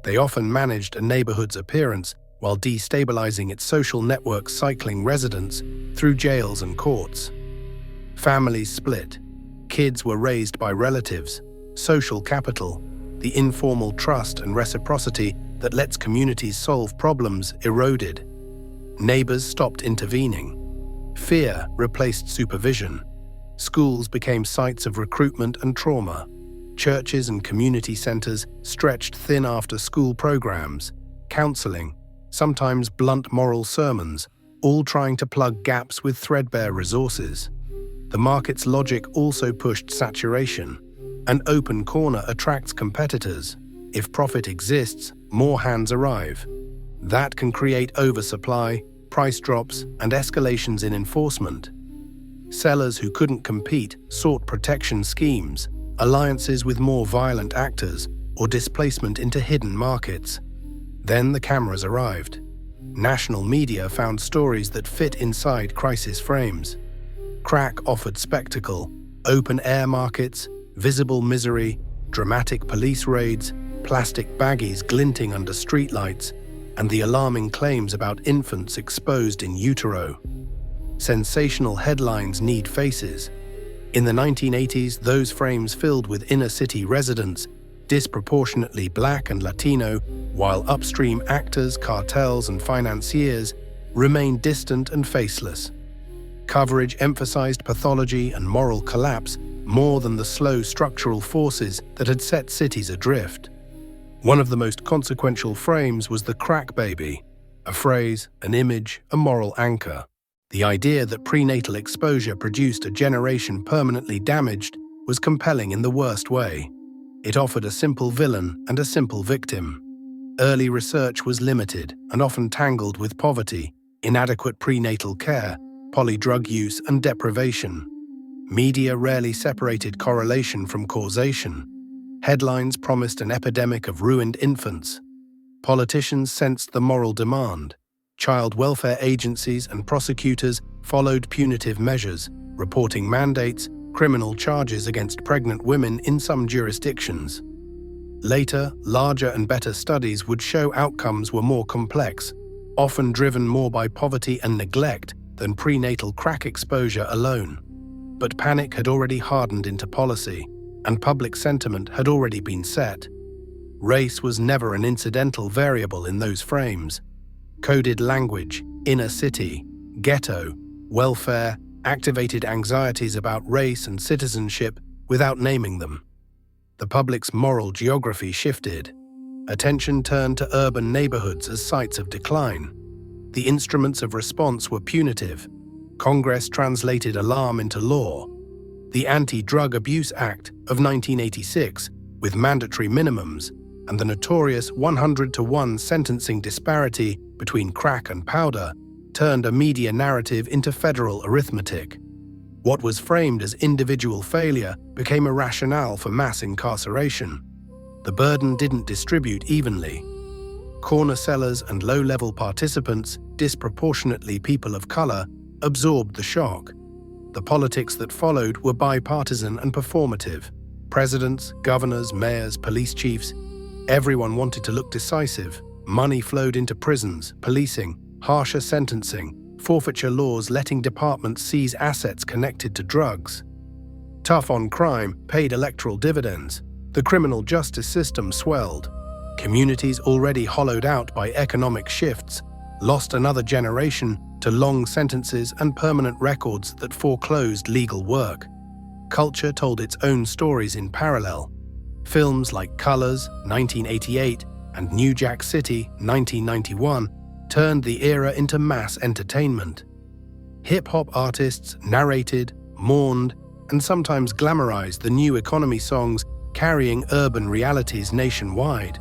They often managed a neighborhood's appearance while destabilizing its social networks, cycling residents through jails and courts. Families split. Kids were raised by relatives. Social capital, the informal trust and reciprocity that lets communities solve problems, eroded. Neighbors stopped intervening. Fear replaced supervision. Schools became sites of recruitment and trauma. Churches and community centers stretched thin after school programs, counseling, sometimes blunt moral sermons, all trying to plug gaps with threadbare resources. The market's logic also pushed saturation. An open corner attracts competitors. If profit exists, more hands arrive. That can create oversupply, price drops, and escalations in enforcement. Sellers who couldn't compete sought protection schemes, alliances with more violent actors, or displacement into hidden markets. Then the cameras arrived. National media found stories that fit inside crisis frames. Crack offered spectacle, open-air markets, visible misery, dramatic police raids, plastic baggies glinting under streetlights, and the alarming claims about infants exposed in utero. Sensational headlines need faces. In the 1980s, those frames filled with inner-city residents, disproportionately Black and Latino, while upstream actors, cartels, and financiers remained distant and faceless. Coverage emphasized pathology and moral collapse more than the slow structural forces that had set cities adrift. One of the most consequential frames was the crack baby, a phrase, an image, a moral anchor. The idea that prenatal exposure produced a generation permanently damaged was compelling in the worst way. It offered a simple villain and a simple victim. Early research was limited and often tangled with poverty, inadequate prenatal care, polydrug use, and deprivation. Media rarely separated correlation from causation. Headlines promised an epidemic of ruined infants. Politicians sensed the moral demand. Child welfare agencies and prosecutors followed punitive measures, reporting mandates, criminal charges against pregnant women in some jurisdictions. Later, larger and better studies would show outcomes were more complex, often driven more by poverty and neglect than prenatal crack exposure alone. But panic had already hardened into policy, and public sentiment had already been set. Race was never an incidental variable in those frames. Coded language, inner city, ghetto, welfare, activated anxieties about race and citizenship without naming them. The public's moral geography shifted. Attention turned to urban neighborhoods as sites of decline. The instruments of response were punitive. Congress translated alarm into law. The Anti-Drug Abuse Act of 1986, with mandatory minimums, and the notorious 100-to-1 sentencing disparity between crack and powder turned a media narrative into federal arithmetic. What was framed as individual failure became a rationale for mass incarceration. The burden didn't distribute evenly. Corner sellers and low-level participants, disproportionately people of color, absorbed the shock. The politics that followed were bipartisan and performative. Presidents, governors, mayors, police chiefs, everyone wanted to look decisive. Money flowed into prisons, policing, harsher sentencing, forfeiture laws letting departments seize assets connected to drugs. Tough on crime paid electoral dividends. The criminal justice system swelled. Communities already hollowed out by economic shifts lost another generation to long sentences and permanent records that foreclosed legal work. Culture told its own stories in parallel. Films like Colors, 1988, and New Jack City, 1991, turned the era into mass entertainment. Hip-hop artists narrated, mourned, and sometimes glamorized the new economy songs carrying urban realities nationwide.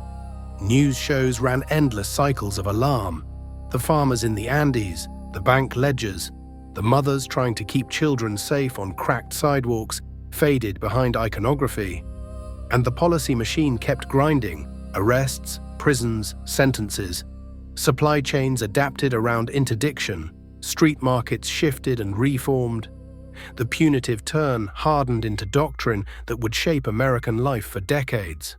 News shows ran endless cycles of alarm. The farmers in the Andes, the bank ledgers, the mothers trying to keep children safe on cracked sidewalks faded behind iconography. And the policy machine kept grinding. Arrests, prisons, sentences. Supply chains adapted around interdiction. Street markets shifted and reformed. The punitive turn hardened into doctrine that would shape American life for decades.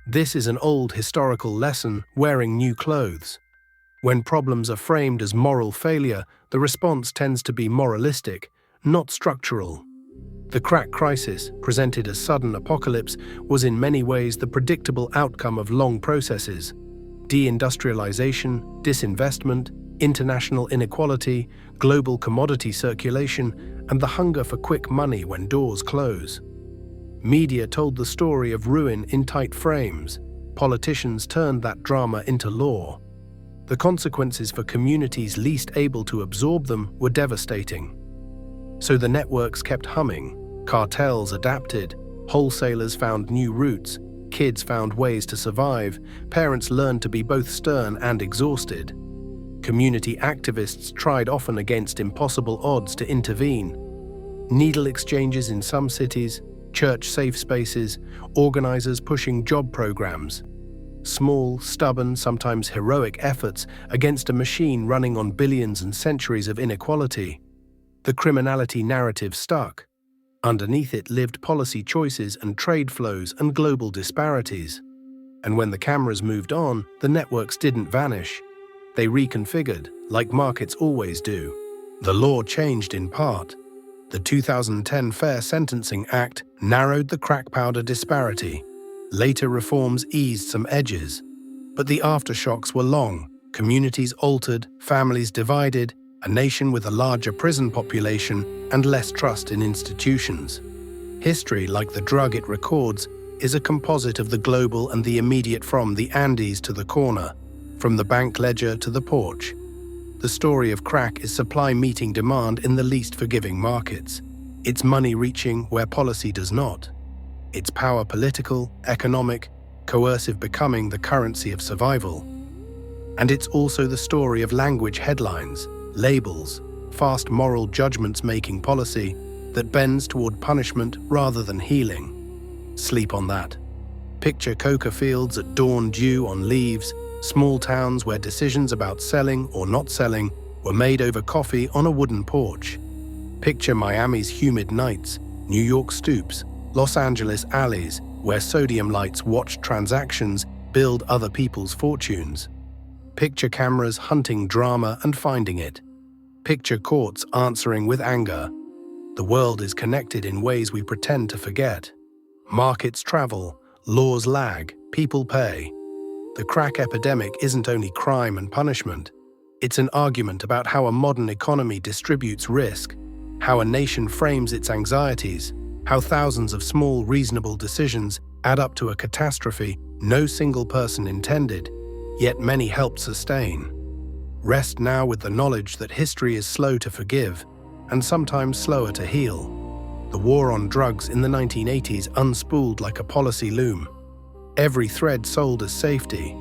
This is an old historical lesson wearing new clothes. When problems are framed as moral failure, the response tends to be moralistic, not structural. The crack crisis, presented as sudden apocalypse, was in many ways the predictable outcome of long processes: deindustrialization, disinvestment, international inequality, global commodity circulation, and the hunger for quick money when doors close. Media told the story of ruin in tight frames. Politicians turned that drama into law. The consequences for communities least able to absorb them were devastating. So the networks kept humming, cartels adapted, wholesalers found new routes, kids found ways to survive, parents learned to be both stern and exhausted. Community activists tried often against impossible odds to intervene. Needle exchanges in some cities, church safe spaces, organizers pushing job programs. Small, stubborn, sometimes heroic efforts against a machine running on billions and centuries of inequality. The criminality narrative stuck. Underneath it lived policy choices and trade flows and global disparities. And when the cameras moved on, the networks didn't vanish. They reconfigured, like markets always do. The law changed in part. The 2010 Fair Sentencing Act narrowed the crack powder disparity. Later reforms eased some edges. But the aftershocks were long. Communities altered, families divided, a nation with a larger prison population and less trust in institutions. History, like the drug it records, is a composite of the global and the immediate, from the Andes to the corner, from the bank ledger to the porch. The story of crack is supply meeting demand in the least forgiving markets. It's money reaching where policy does not. It's power, political, economic, coercive, becoming the currency of survival. And it's also the story of language headlines, labels, fast moral judgments making policy that bends toward punishment rather than healing. Sleep on that. Picture coca fields at dawn, dew on leaves, small towns where decisions about selling or not selling were made over coffee on a wooden porch. Picture Miami's humid nights, New York stoops, Los Angeles alleys where sodium lights watched transactions build other people's fortunes. Picture cameras hunting drama and finding it. Picture courts answering with anger. The world is connected in ways we pretend to forget. Markets travel, laws lag, people pay. The crack epidemic isn't only crime and punishment. It's an argument about how a modern economy distributes risk, how a nation frames its anxieties, how thousands of small, reasonable decisions add up to a catastrophe no single person intended, yet many helped sustain. Rest now with the knowledge that history is slow to forgive, and sometimes slower to heal. The war on drugs in the 1980s unspooled like a policy loom. Every thread sold as safety,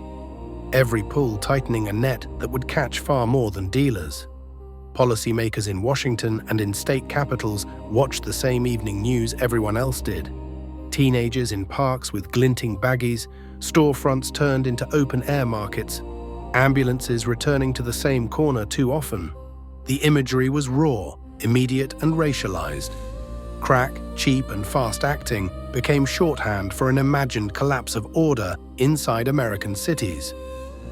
every pull tightening a net that would catch far more than dealers. Policymakers in Washington and in state capitals watched the same evening news everyone else did. Teenagers in parks with glinting baggies, storefronts turned into open-air markets, ambulances returning to the same corner too often. The imagery was raw, immediate and racialized. Crack, cheap and fast-acting became shorthand for an imagined collapse of order inside American cities.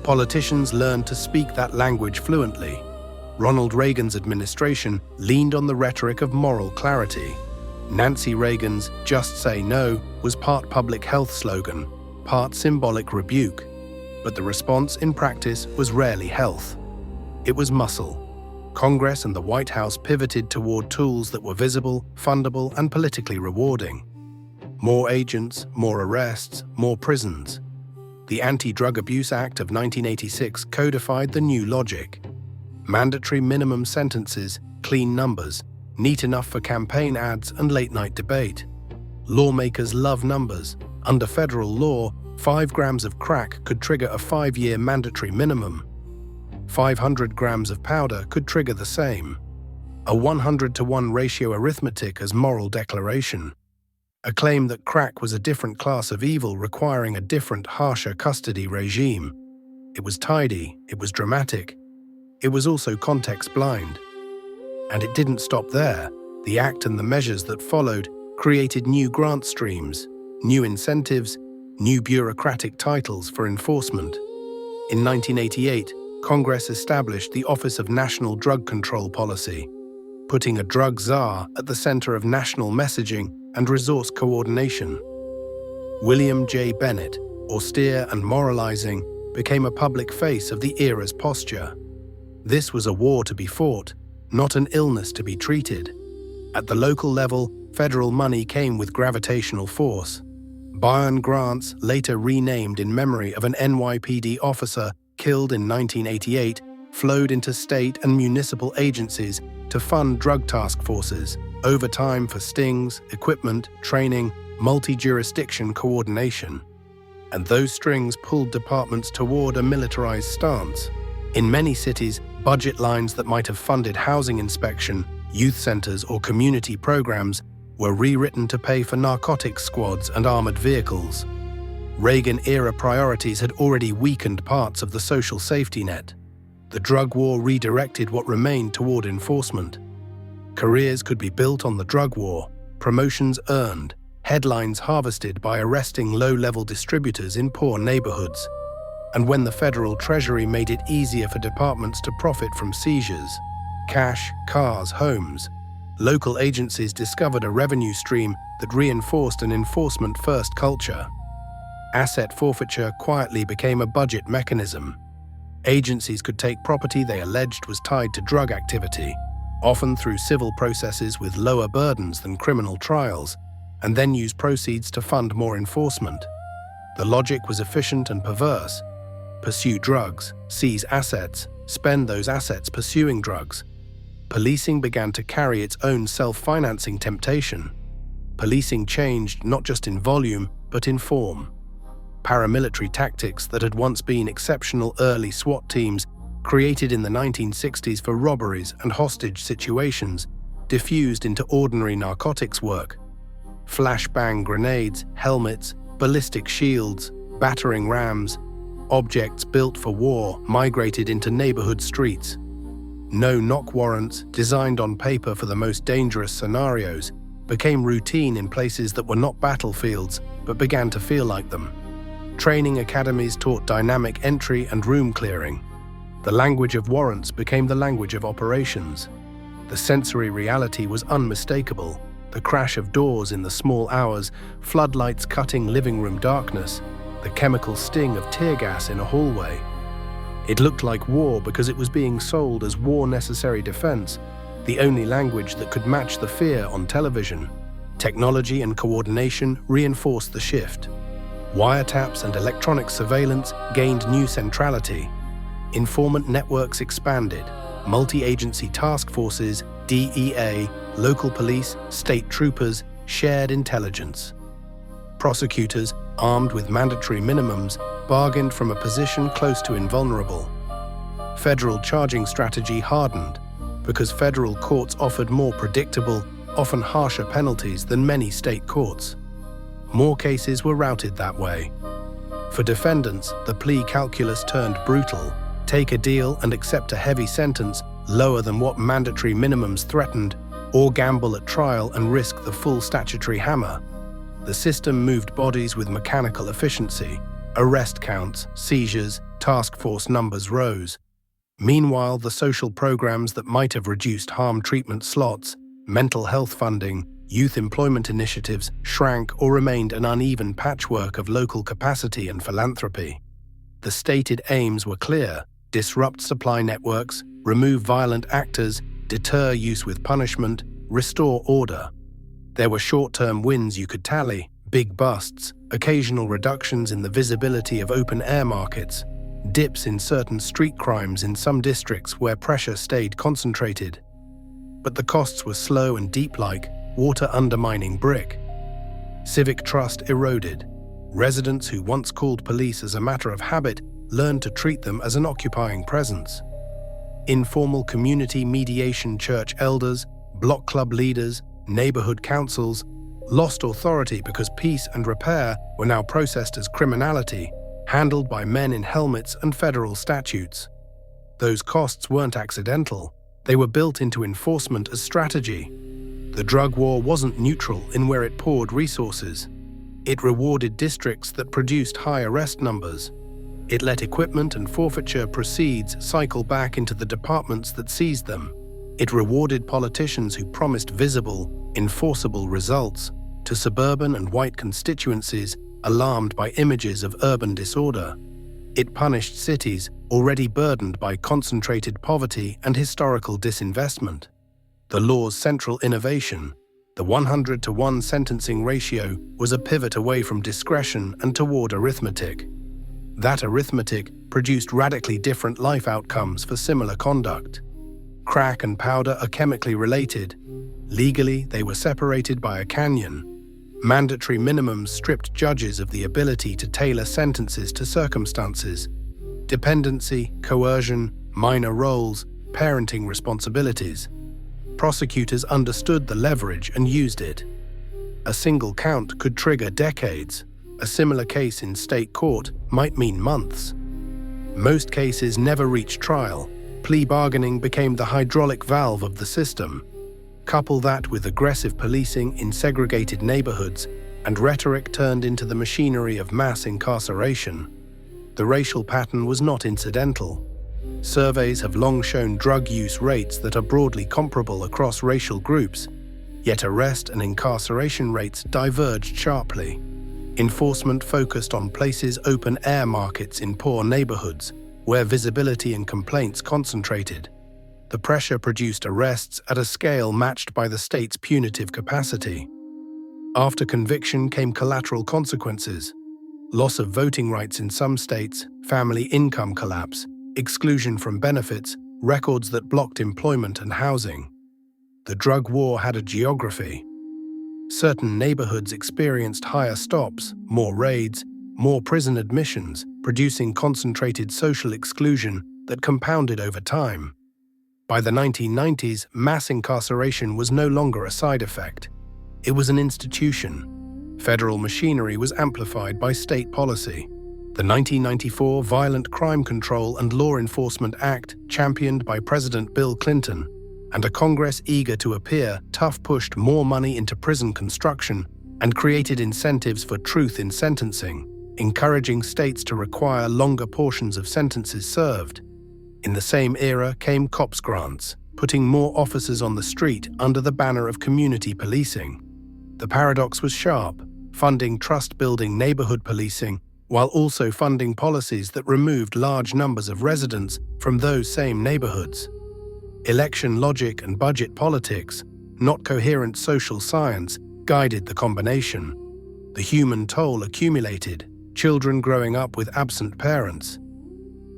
Politicians learned to speak that language fluently. Ronald Reagan's administration leaned on the rhetoric of moral clarity. Nancy Reagan's "Just Say No" was part public health slogan, part symbolic rebuke. But the response in practice was rarely health. It was muscle. Congress and the White House pivoted toward tools that were visible, fundable, and politically rewarding. More agents, more arrests, more prisons. The Anti-Drug Abuse Act of 1986 codified the new logic. Mandatory minimum sentences, clean numbers, neat enough for campaign ads and late-night debate. Lawmakers love numbers. Under federal law, 5 grams of crack could trigger a 5-year mandatory minimum. 500 grams of powder could trigger the same. A 100-to-1 ratio arithmetic as moral declaration. A claim that crack was a different class of evil requiring a different, harsher custody regime. It was tidy, it was dramatic. It was also context-blind. And it didn't stop there. The act and the measures that followed created new grant streams, new incentives, new bureaucratic titles for enforcement. In 1988, Congress established the Office of National Drug Control Policy, putting a drug czar at the center of national messaging and resource coordination. William J. Bennett, austere and moralizing, became a public face of the era's posture. This was a war to be fought, not an illness to be treated. At the local level, federal money came with gravitational force. Byron grants, later renamed in memory of an NYPD officer killed in 1988, flowed into state and municipal agencies to fund drug task forces, overtime for stings, equipment, training, multi-jurisdiction coordination. And those strings pulled departments toward a militarized stance. In many cities, budget lines that might have funded housing inspection, youth centers, or community programs were rewritten to pay for narcotics squads and armored vehicles. Reagan-era priorities had already weakened parts of the social safety net. The drug war redirected what remained toward enforcement. Careers could be built on the drug war, promotions earned, headlines harvested by arresting low-level distributors in poor neighborhoods. And when the federal treasury made it easier for departments to profit from seizures, cash, cars, homes, local agencies discovered a revenue stream that reinforced an enforcement-first culture. Asset forfeiture quietly became a budget mechanism. Agencies could take property they alleged was tied to drug activity, often through civil processes with lower burdens than criminal trials, and then use proceeds to fund more enforcement. The logic was efficient and perverse. Pursue drugs, seize assets, spend those assets pursuing drugs. Policing began to carry its own self-financing temptation. Policing changed not just in volume, but in form. Paramilitary tactics that had once been exceptional early SWAT teams, created in the 1960s for robberies and hostage situations, diffused into ordinary narcotics work. Flashbang grenades, helmets, ballistic shields, battering rams, objects built for war migrated into neighborhood streets. No-knock warrants, designed on paper for the most dangerous scenarios, became routine in places that were not battlefields but began to feel like them. Training academies taught dynamic entry and room clearing. The language of warrants became the language of operations. The sensory reality was unmistakable. The crash of doors in the small hours, floodlights cutting living room darkness, the chemical sting of tear gas in a hallway. It looked like war because it was being sold as war-necessary defense, the only language that could match the fear on television. Technology and coordination reinforced the shift. Wiretaps and electronic surveillance gained new centrality. Informant networks expanded. Multi-agency task forces, DEA, local police, state troopers shared intelligence. Prosecutors, armed with mandatory minimums, bargained from a position close to invulnerable. Federal charging strategy hardened because federal courts offered more predictable, often harsher penalties than many state courts. More cases were routed that way. For defendants, the plea calculus turned brutal. Take a deal and accept a heavy sentence lower than what mandatory minimums threatened, or gamble at trial and risk the full statutory hammer. The system moved bodies with mechanical efficiency. Arrest counts, seizures, task force numbers rose. Meanwhile, the social programs that might have reduced harm treatment slots, mental health funding, youth employment initiatives shrank or remained an uneven patchwork of local capacity and philanthropy. The stated aims were clear: disrupt supply networks, remove violent actors, deter use with punishment, restore order. There were short-term wins you could tally, big busts, occasional reductions in the visibility of open-air markets, dips in certain street crimes in some districts where pressure stayed concentrated. But the costs were slow and deep, like water undermining brick. Civic trust eroded. Residents who once called police as a matter of habit learned to treat them as an occupying presence. Informal community mediation, church elders, block club leaders, neighborhood councils lost authority because peace and repair were now processed as criminality, handled by men in helmets and federal statutes. Those costs weren't accidental. They were built into enforcement as strategy. The drug war wasn't neutral in where it poured resources. It rewarded districts that produced high arrest numbers. It let equipment and forfeiture proceeds cycle back into the departments that seized them. It rewarded politicians who promised visible, enforceable results to suburban and white constituencies alarmed by images of urban disorder. It punished cities already burdened by concentrated poverty and historical disinvestment. The law's central innovation, the 100-to-1 sentencing ratio, was a pivot away from discretion and toward arithmetic. That arithmetic produced radically different life outcomes for similar conduct. Crack and powder are chemically related. Legally, they were separated by a canyon. Mandatory minimums stripped judges of the ability to tailor sentences to circumstances. Dependency, coercion, minor roles, parenting responsibilities. Prosecutors understood the leverage and used it. A single count could trigger decades. A similar case in state court might mean months. Most cases never reached trial. Plea bargaining became the hydraulic valve of the system. Couple that with aggressive policing in segregated neighborhoods, and rhetoric turned into the machinery of mass incarceration. The racial pattern was not incidental. Surveys have long shown drug use rates that are broadly comparable across racial groups, yet arrest and incarceration rates diverged sharply. Enforcement focused on places open-air markets in poor neighborhoods, where visibility and complaints concentrated. The pressure produced arrests at a scale matched by the state's punitive capacity. After conviction came collateral consequences: loss of voting rights in some states, family income collapse, exclusion from benefits, records that blocked employment and housing. The drug war had a geography. Certain neighborhoods experienced higher stops, more raids, more prison admissions, producing concentrated social exclusion that compounded over time. By the 1990s, mass incarceration was no longer a side effect. It was an institution. Federal machinery was amplified by state policy. The 1994 Violent Crime Control and Law Enforcement Act, championed by President Bill Clinton, and a Congress eager to appear tough, pushed more money into prison construction and created incentives for truth in sentencing, encouraging states to require longer portions of sentences served. In the same era came cops grants, putting more officers on the street under the banner of community policing. The paradox was sharp, funding trust-building neighborhood policing while also funding policies that removed large numbers of residents from those same neighborhoods. Election logic and budget politics, not coherent social science, guided the combination. The human toll accumulated, children growing up with absent parents,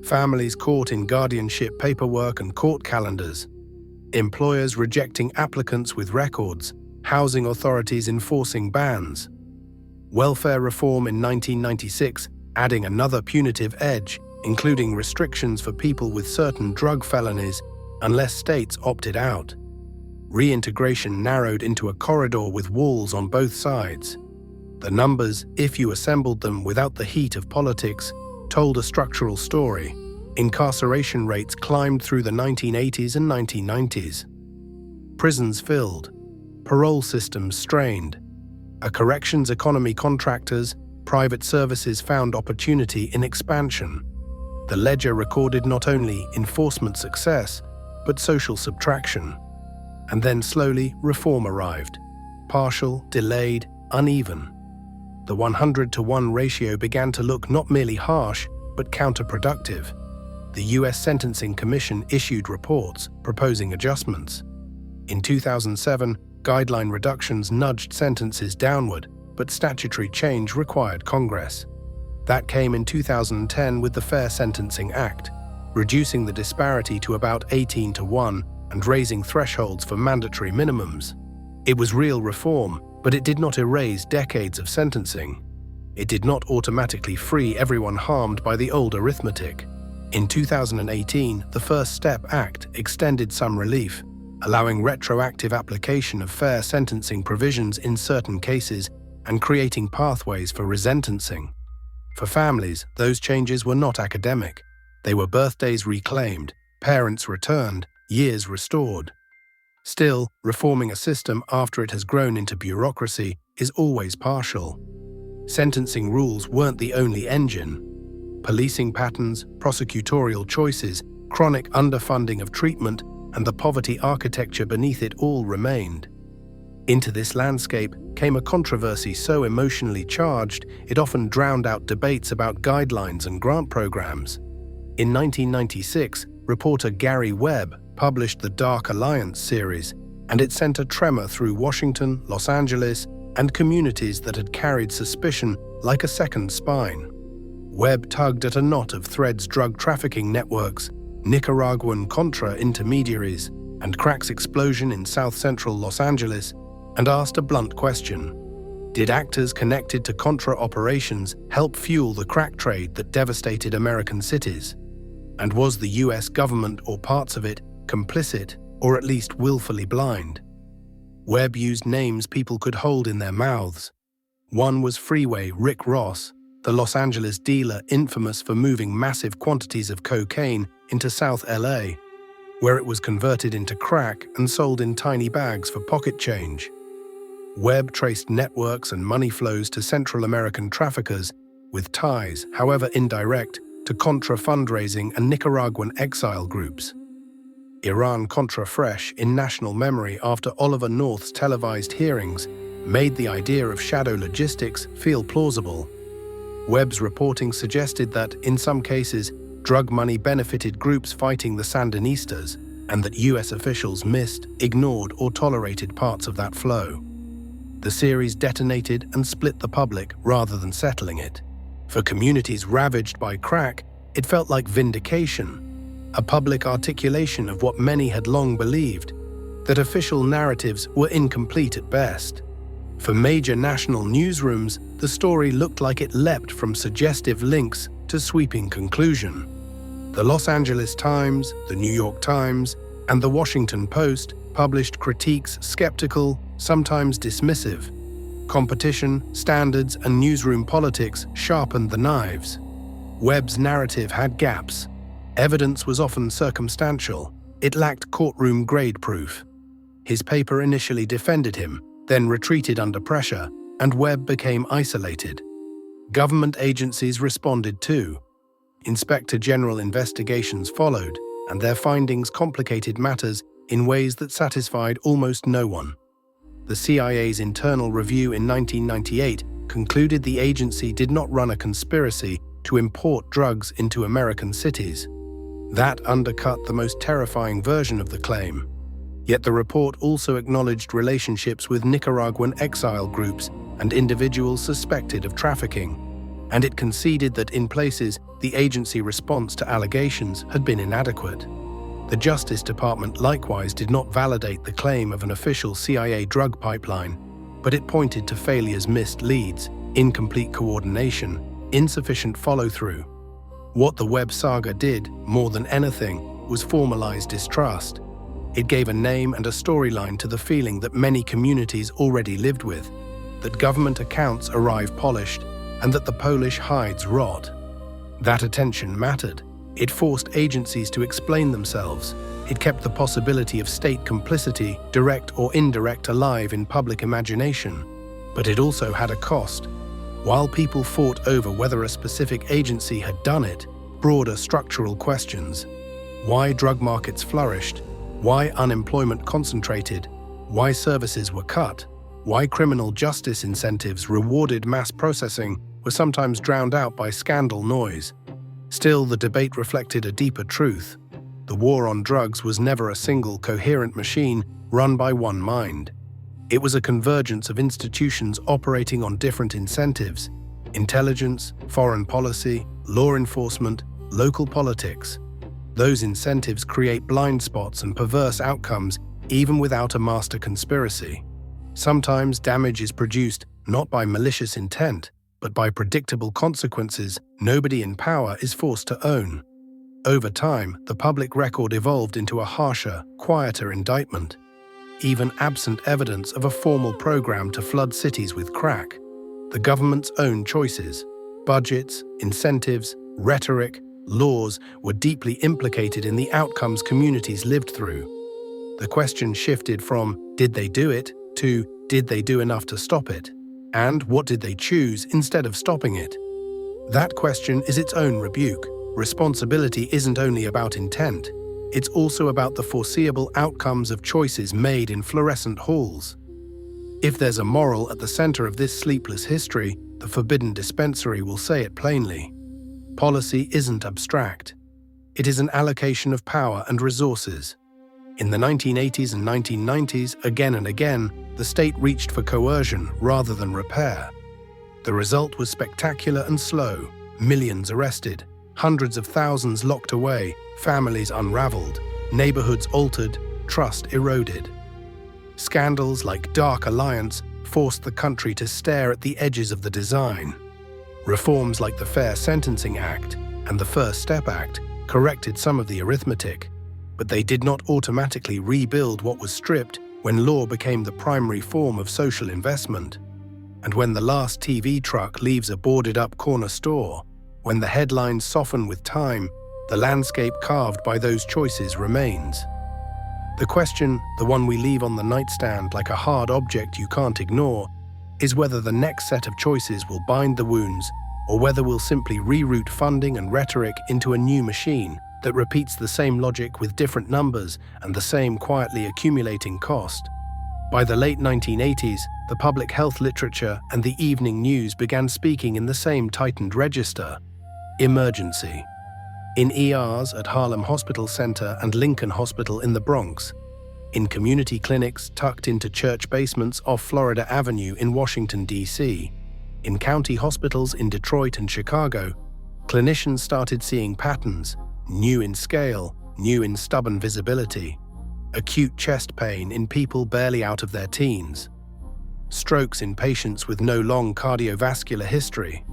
families caught in guardianship paperwork and court calendars, employers rejecting applicants with records, housing authorities enforcing bans. Welfare reform in 1996, adding another punitive edge, including restrictions for people with certain drug felonies, unless states opted out. Reintegration narrowed into a corridor with walls on both sides. The numbers, if you assembled them without the heat of politics, told a structural story. Incarceration rates climbed through the 1980s and 1990s. Prisons filled. Parole systems strained. A corrections economy contractors, private services found opportunity in expansion. The ledger recorded not only enforcement success, but social subtraction. And then slowly, reform arrived. Partial, delayed, uneven. The 100-to-1 ratio began to look not merely harsh, but counterproductive. The U.S. Sentencing Commission issued reports proposing adjustments. In 2007, guideline reductions nudged sentences downward, but statutory change required Congress. That came in 2010 with the Fair Sentencing Act, reducing the disparity to about 18-to-1 and raising thresholds for mandatory minimums. It was real reform, but it did not erase decades of sentencing. It did not automatically free everyone harmed by the old arithmetic. In 2018, the First Step Act extended some relief, allowing retroactive application of fair sentencing provisions in certain cases and creating pathways for resentencing. For families, those changes were not academic. They were birthdays reclaimed, parents returned, years restored. Still, reforming a system after it has grown into bureaucracy is always partial. Sentencing rules weren't the only engine. Policing patterns, prosecutorial choices, chronic underfunding of treatment, and the poverty architecture beneath it all remained. Into this landscape came a controversy so emotionally charged it often drowned out debates about guidelines and grant programs. In 1996, reporter Gary Webb published the Dark Alliance series, and it sent a tremor through Washington, Los Angeles, and communities that had carried suspicion like a second spine. Webb tugged at a knot of threads: drug trafficking networks, Nicaraguan Contra intermediaries, and crack's explosion in south-central Los Angeles, and asked a blunt question. Did actors connected to Contra operations help fuel the crack trade that devastated American cities? And was the US government or parts of it complicit, or at least willfully blind? Webb used names people could hold in their mouths. One was Freeway Rick Ross, the Los Angeles dealer infamous for moving massive quantities of cocaine into South LA, where it was converted into crack and sold in tiny bags for pocket change. Webb traced networks and money flows to Central American traffickers, with ties, however indirect, to Contra fundraising and Nicaraguan exile groups. Iran-Contra fresh in national memory after Oliver North's televised hearings made the idea of shadow logistics feel plausible. Webb's reporting suggested that, in some cases, drug money benefited groups fighting the Sandinistas, and that US officials missed, ignored, or tolerated parts of that flow. The series detonated and split the public rather than settling it. For communities ravaged by crack, it felt like vindication, a public articulation of what many had long believed, that official narratives were incomplete at best. For major national newsrooms, the story looked like it leapt from suggestive links to sweeping conclusion. The Los Angeles Times, the New York Times, and the Washington Post published critiques skeptical, sometimes dismissive. Competition, standards, and newsroom politics sharpened the knives. Webb's narrative had gaps. Evidence was often circumstantial. It lacked courtroom-grade proof. His paper initially defended him, then retreated under pressure, and Webb became isolated. Government agencies responded too. Inspector General investigations followed, and their findings complicated matters in ways that satisfied almost no one. The CIA's internal review in 1998 concluded the agency did not run a conspiracy to import drugs into American cities. That undercut the most terrifying version of the claim. Yet the report also acknowledged relationships with Nicaraguan exile groups and individuals suspected of trafficking, and it conceded that in places the agency response to allegations had been inadequate. The Justice Department likewise did not validate the claim of an official CIA drug pipeline, but it pointed to failures: missed leads, incomplete coordination, insufficient follow-through. What the Webb saga did, more than anything, was formalize distrust. It gave a name and a storyline to the feeling that many communities already lived with, that government accounts arrive polished, and that the Polish hides rot. That attention mattered. It forced agencies to explain themselves. It kept the possibility of state complicity, direct or indirect, alive in public imagination. But it also had a cost. While people fought over whether a specific agency had done it, broader structural questions: why drug markets flourished, why unemployment concentrated, why services were cut, why criminal justice incentives rewarded mass processing, were sometimes drowned out by scandal noise. Still, the debate reflected a deeper truth. The war on drugs was never a single coherent machine run by one mind. It was a convergence of institutions operating on different incentives: intelligence, foreign policy, law enforcement, local politics. Those incentives create blind spots and perverse outcomes even without a master conspiracy. Sometimes damage is produced not by malicious intent, but by predictable consequences nobody in power is forced to own. Over time, the public record evolved into a harsher, quieter indictment. Even absent evidence of a formal program to flood cities with crack, the government's own choices, budgets, incentives, rhetoric, laws were deeply implicated in the outcomes communities lived through. The question shifted from "did they do it?" to "did they do enough to stop it?" And what did they choose instead of stopping it? That question is its own rebuke. Responsibility isn't only about intent. it's also about the foreseeable outcomes of choices made in fluorescent halls. If there's a moral at the center of this sleepless history, the Forbidden Dispensary will say it plainly. Policy isn't abstract. It is an allocation of power and resources. In the 1980s and 1990s, again and again, the state reached for coercion rather than repair. The result was spectacular and slow: millions arrested, hundreds of thousands locked away, families unraveled, neighborhoods altered, trust eroded. Scandals like Dark Alliance forced the country to stare at the edges of the design. Reforms like the Fair Sentencing Act and the First Step Act corrected some of the arithmetic, but they did not automatically rebuild what was stripped when law became the primary form of social investment. And when the last TV truck leaves a boarded-up corner store, when the headlines soften with time, the landscape carved by those choices remains. The question, the one we leave on the nightstand like a hard object you can't ignore, is whether the next set of choices will bind the wounds, or whether we'll simply reroute funding and rhetoric into a new machine that repeats the same logic with different numbers and the same quietly accumulating cost. By the late 1980s, the public health literature and the evening news began speaking in the same tightened register: emergency. In ERs at Harlem Hospital Center and Lincoln Hospital in the Bronx, in community clinics tucked into church basements off Florida Avenue in Washington, D.C., in county hospitals in Detroit and Chicago, clinicians started seeing patterns, new in scale, new in stubborn visibility. Acute chest pain in people barely out of their teens. Strokes in patients with no long cardiovascular history.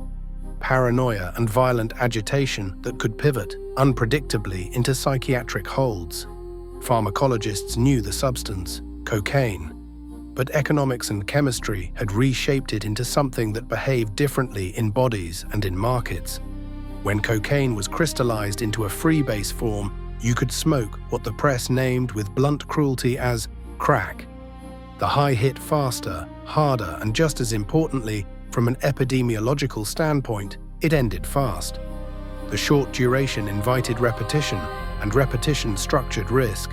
Paranoia and violent agitation that could pivot unpredictably into psychiatric holds. Pharmacologists knew the substance, cocaine, but economics and chemistry had reshaped it into something that behaved differently in bodies and in markets. When cocaine was crystallized into a freebase form, you could smoke what the press named with blunt cruelty as crack. The high hit faster, harder, and just as importantly, from an epidemiological standpoint, it ended fast. The short duration invited repetition, and repetition structured risk.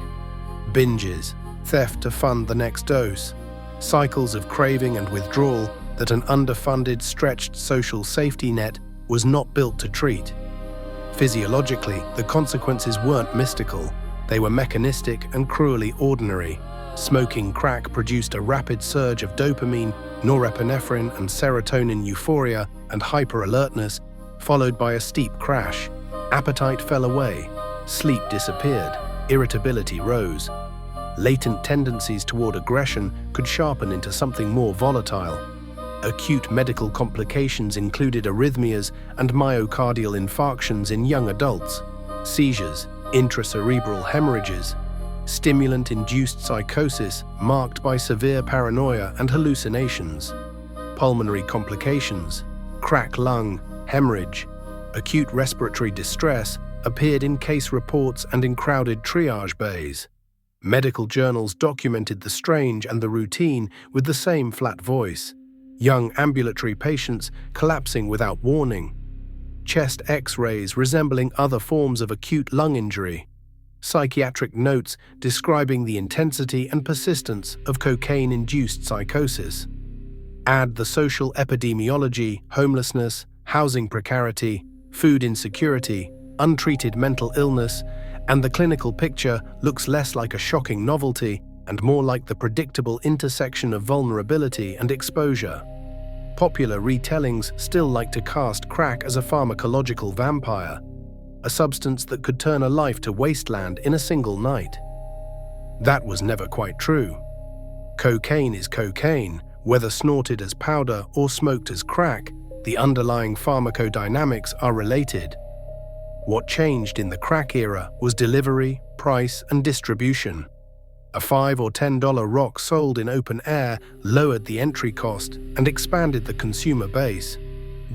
Binges, theft to fund the next dose, cycles of craving and withdrawal that an underfunded, stretched social safety net was not built to treat. Physiologically, the consequences weren't mystical. They were mechanistic and cruelly ordinary. Smoking crack produced a rapid surge of dopamine, norepinephrine, and serotonin euphoria and hyper-alertness, followed by a steep crash. Appetite fell away, sleep disappeared, irritability rose. Latent tendencies toward aggression could sharpen into something more volatile. Acute medical complications included arrhythmias and myocardial infarctions in young adults, seizures, intracerebral hemorrhages, stimulant-induced psychosis marked by severe paranoia and hallucinations, pulmonary complications, cracked lung, hemorrhage, acute respiratory distress appeared in case reports and in crowded triage bays. Medical journals documented the strange and the routine with the same flat voice. Young ambulatory patients collapsing without warning. Chest X-rays resembling other forms of acute lung injury. Psychiatric notes describing the intensity and persistence of cocaine-induced psychosis. Add the social epidemiology, homelessness, housing precarity, food insecurity, untreated mental illness, and the clinical picture looks less like a shocking novelty and more like the predictable intersection of vulnerability and exposure. Popular retellings still like to cast crack as a pharmacological vampire, a substance that could turn a life to wasteland in a single night. That was never quite true. Cocaine is cocaine, whether snorted as powder or smoked as crack, the underlying pharmacodynamics are related. What changed in the crack era was delivery, price, and distribution. A $5 or $10 rock sold in open air lowered the entry cost and expanded the consumer base.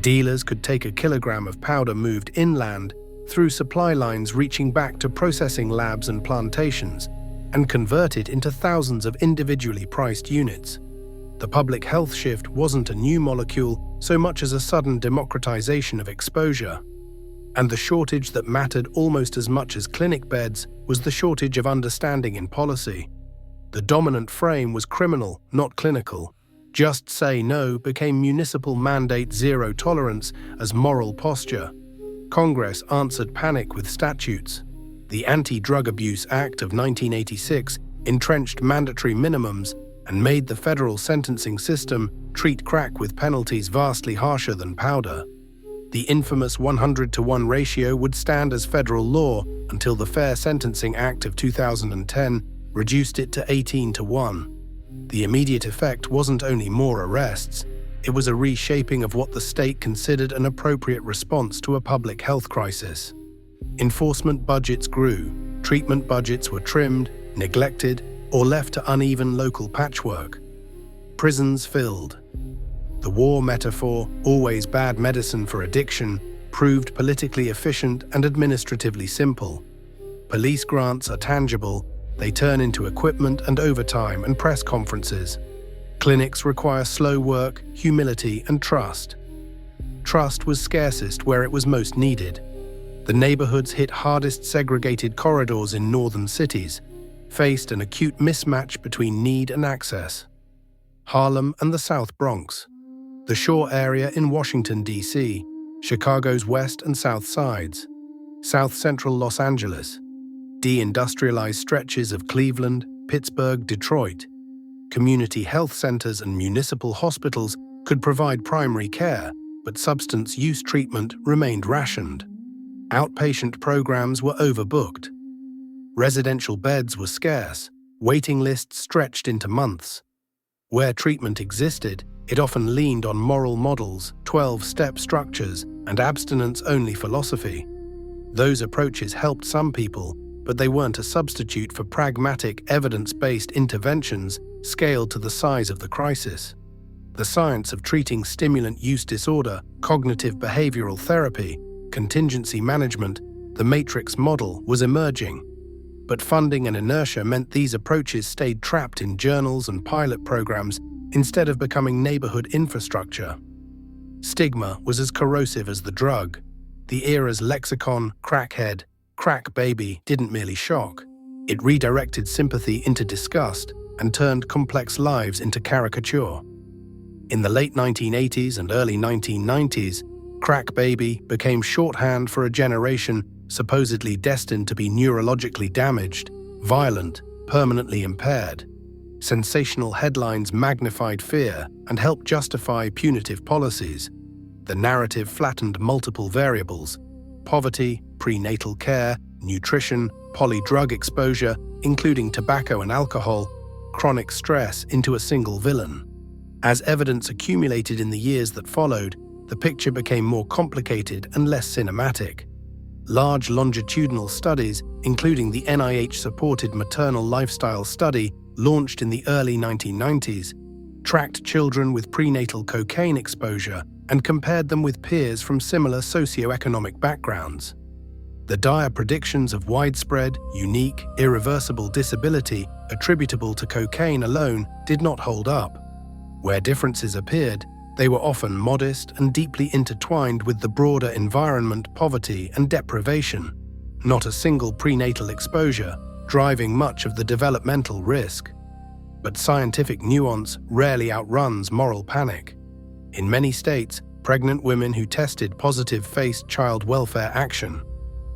Dealers could take a kilogram of powder moved inland through supply lines reaching back to processing labs and plantations and convert it into thousands of individually priced units. The public health shift wasn't a new molecule so much as a sudden democratization of exposure. And the shortage that mattered almost as much as clinic beds was the shortage of understanding in policy. The dominant frame was criminal, not clinical. Just say no became municipal mandate zero tolerance as moral posture. Congress answered panic with statutes. The Anti-Drug Abuse Act of 1986 entrenched mandatory minimums and made the federal sentencing system treat crack with penalties vastly harsher than powder. The infamous 100-to-1 ratio would stand as federal law until the Fair Sentencing Act of 2010 reduced it to 18-to-1. The immediate effect wasn't only more arrests, it was a reshaping of what the state considered an appropriate response to a public health crisis. Enforcement budgets grew, treatment budgets were trimmed, neglected, or left to uneven local patchwork. Prisons filled. The war metaphor, always bad medicine for addiction, proved politically efficient and administratively simple. Police grants are tangible, they turn into equipment and overtime and press conferences. Clinics require slow work, humility, and trust. Trust was scarcest where it was most needed. The neighborhoods hit hardest segregated corridors in northern cities, faced an acute mismatch between need and access. Harlem and the South Bronx. The Shore area in Washington, D.C., Chicago's west and south sides, South Central Los Angeles, deindustrialized stretches of Cleveland, Pittsburgh, Detroit. Community health centers and municipal hospitals could provide primary care, but substance use treatment remained rationed. Outpatient programs were overbooked. Residential beds were scarce, waiting lists stretched into months. Where treatment existed, it often leaned on moral models, 12-step structures, and abstinence-only philosophy. Those approaches helped some people, but they weren't a substitute for pragmatic, evidence-based interventions scaled to the size of the crisis. The science of treating stimulant use disorder, cognitive behavioral therapy, contingency management, the matrix model was emerging. But funding and inertia meant these approaches stayed trapped in journals and pilot programs instead of becoming neighborhood infrastructure. Stigma was as corrosive as the drug. The era's lexicon, crackhead, crack baby, didn't merely shock. It redirected sympathy into disgust and turned complex lives into caricature. In the late 1980s and early 1990s, crack baby became shorthand for a generation supposedly destined to be neurologically damaged, violent, permanently impaired. Sensational headlines magnified fear and helped justify punitive policies. The narrative flattened multiple variables: poverty, prenatal care, nutrition, polydrug exposure, including tobacco and alcohol, chronic stress into a single villain. As evidence accumulated in the years that followed, the picture became more complicated and less cinematic. Large longitudinal studies, including the NIH-supported maternal lifestyle study launched in the early 1990s, tracked children with prenatal cocaine exposure and compared them with peers from similar socioeconomic backgrounds. The dire predictions of widespread, unique, irreversible disability attributable to cocaine alone did not hold up. Where differences appeared, they were often modest and deeply intertwined with the broader environment, poverty, and deprivation, not a single prenatal exposure driving much of the developmental risk. But scientific nuance rarely outruns moral panic. In many states, pregnant women who tested positive faced child welfare action.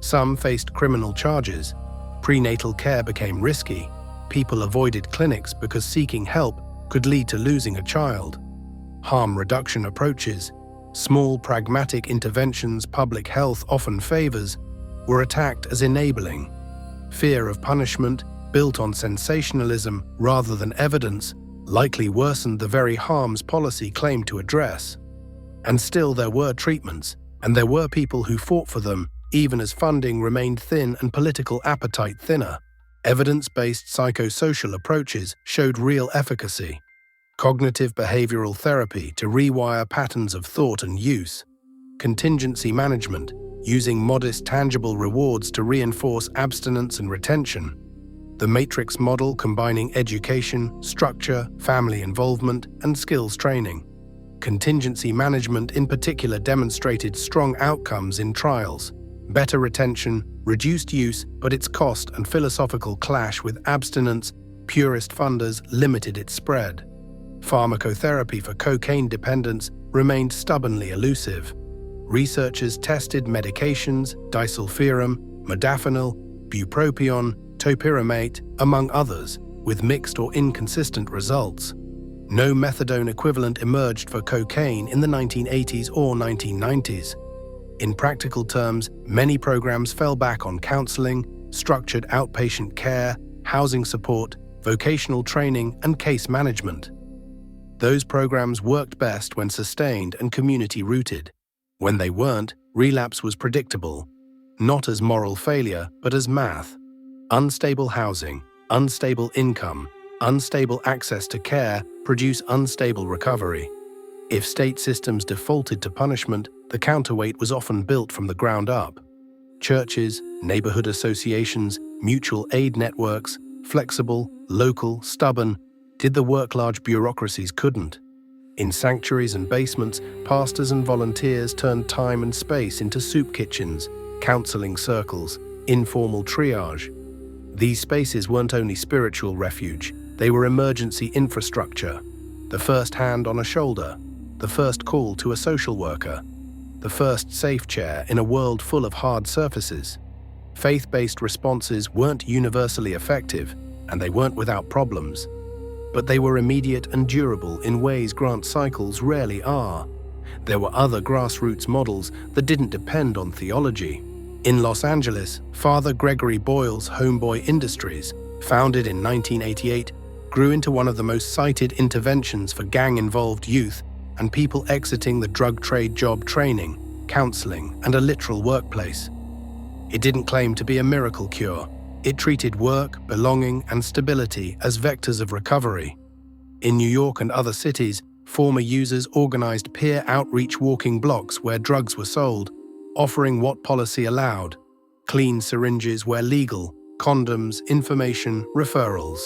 Some faced criminal charges. Prenatal care became risky. People avoided clinics because seeking help could lead to losing a child. Harm reduction approaches, small pragmatic interventions public health often favors, were attacked as enabling. Fear of punishment, built on sensationalism rather than evidence, likely worsened the very harms policy claimed to address. And still there were treatments, and there were people who fought for them, even as funding remained thin and political appetite thinner. Evidence-based psychosocial approaches showed real efficacy. Cognitive behavioral therapy to rewire patterns of thought and use. Contingency management, using modest tangible rewards to reinforce abstinence and retention. The matrix model combining education, structure, family involvement, and skills training. Contingency management in particular demonstrated strong outcomes in trials. better retention, reduced use, but its cost and philosophical clash with abstinence, purist funders limited its spread. Pharmacotherapy for cocaine dependence remained stubbornly elusive. Researchers tested medications, disulfiram, modafinil, bupropion, topiramate, among others, with mixed or inconsistent results. No methadone equivalent emerged for cocaine in the 1980s or 1990s. In practical terms, many programs fell back on counseling, structured outpatient care, housing support, vocational training, and case management. Those programs worked best when sustained and community-rooted. When they weren't, relapse was predictable, not as moral failure, but as math. Unstable housing, unstable income, unstable access to care produce unstable recovery. If state systems defaulted to punishment, the counterweight was often built from the ground up. Churches, neighborhood associations, mutual aid networks, flexible, local, stubborn, did the work large bureaucracies couldn't. In sanctuaries and basements, pastors and volunteers turned time and space into soup kitchens, counseling circles, informal triage. These spaces weren't only spiritual refuge, they were emergency infrastructure. The first hand on a shoulder, the first call to a social worker, the first safe chair in a world full of hard surfaces. Faith-based responses weren't universally effective, and they weren't without problems. But they were immediate and durable in ways grant cycles rarely are. There were other grassroots models that didn't depend on theology. In Los Angeles, Father Gregory Boyle's Homeboy Industries, founded in 1988, grew into one of the most cited interventions for gang-involved youth and people exiting the drug trade job training, counseling, and a literal workplace. It didn't claim to be a miracle cure. It treated work, belonging, and stability as vectors of recovery. In New York and other cities, former users organized peer outreach walking blocks where drugs were sold, offering what policy allowed: clean syringes where legal, condoms, information, referrals.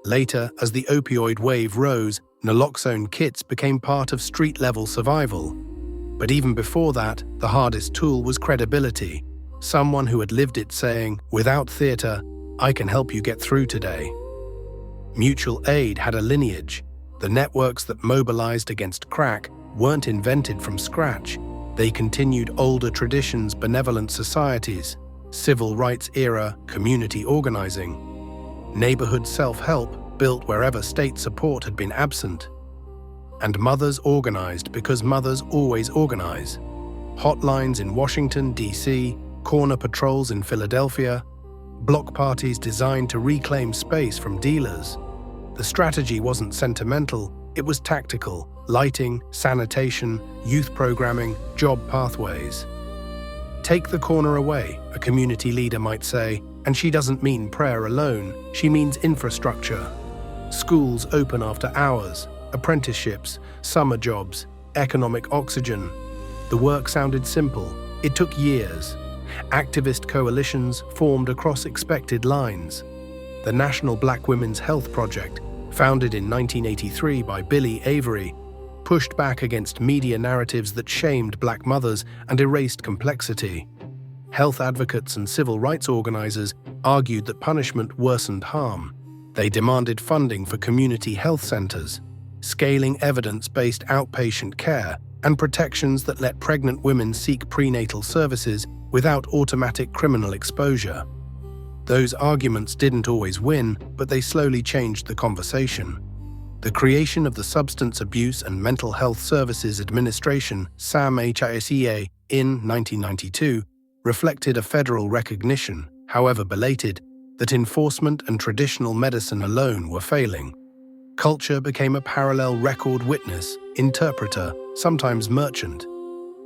Later, as the opioid wave rose, naloxone kits became part of street-level survival. But even before that, the hardest tool was credibility. Someone who had lived it saying, "Without theater, I can help you get through today." Mutual aid had a lineage. The networks that mobilized against crack weren't invented from scratch. They continued older traditions, benevolent societies, civil rights era, community organizing. Neighborhood self-help built wherever state support had been absent. And mothers organized because mothers always organize. Hotlines in Washington, D.C., corner patrols in Philadelphia, block parties designed to reclaim space from dealers. The strategy wasn't sentimental, it was tactical: lighting, sanitation, youth programming, job pathways. Take the corner away, a community leader might say, and she doesn't mean prayer alone, she means infrastructure. Schools open after hours, apprenticeships, summer jobs, economic oxygen. The work sounded simple. It took years. Activist coalitions formed across expected lines. The National Black Women's Health Project, founded in 1983 by Billie Avery, pushed back against media narratives that shamed black mothers and erased complexity. Health advocates and civil rights organizers argued that punishment worsened harm. They demanded funding for community health centers, scaling evidence-based outpatient care, and protections that let pregnant women seek prenatal services without automatic criminal exposure. Those arguments didn't always win, but they slowly changed the conversation. The creation of the Substance Abuse and Mental Health Services Administration, SAMHSA, in 1992, reflected a federal recognition, however belated, that enforcement and traditional medicine alone were failing. Culture became a parallel record witness, interpreter, sometimes merchant.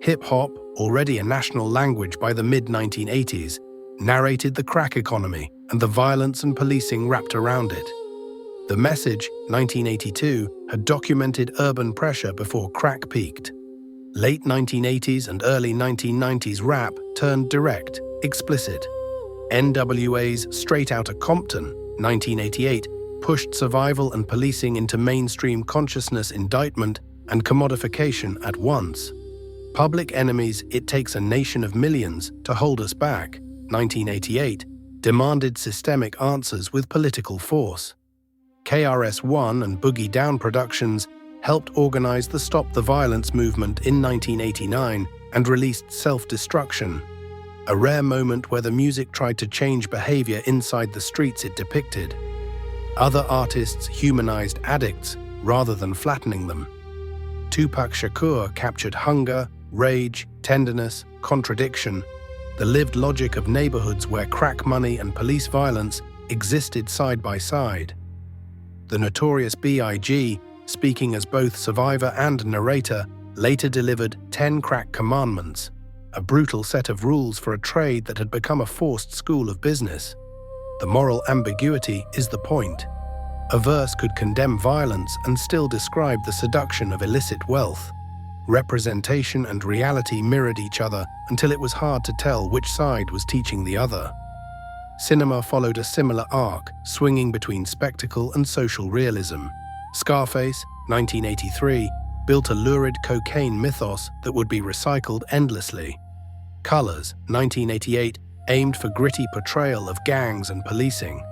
Hip-hop, already a national language by the mid-1980s, narrated the crack economy and the violence and policing wrapped around it. The Message, 1982, had documented urban pressure before crack peaked. Late 1980s and early 1990s rap turned direct, explicit. NWA's Straight Outta Compton, 1988, pushed survival and policing into mainstream consciousness, indictment, and commodification at once. Public Enemy's "It Takes a Nation of Millions to Hold Us Back" 1988 demanded systemic answers with political force. KRS-One and Boogie Down Productions helped organize the Stop the Violence movement in 1989 and released Self-Destruction, a rare moment where the music tried to change behavior inside the streets it depicted. Other artists humanized addicts rather than flattening them. Tupac Shakur captured hunger, rage, tenderness, contradiction, the lived logic of neighborhoods where crack money and police violence existed side by side. The Notorious B.I.G., speaking as both survivor and narrator, later delivered 10 Crack Commandments, a brutal set of rules for a trade that had become a forced school of business. The moral ambiguity is the point. A verse could condemn violence and still describe the seduction of illicit wealth. Representation and reality mirrored each other until it was hard to tell which side was teaching the other. Cinema followed a similar arc, swinging between spectacle and social realism. Scarface, 1983, built a lurid cocaine mythos that would be recycled endlessly. Colors, 1988, aimed for gritty portrayal of gangs and policing.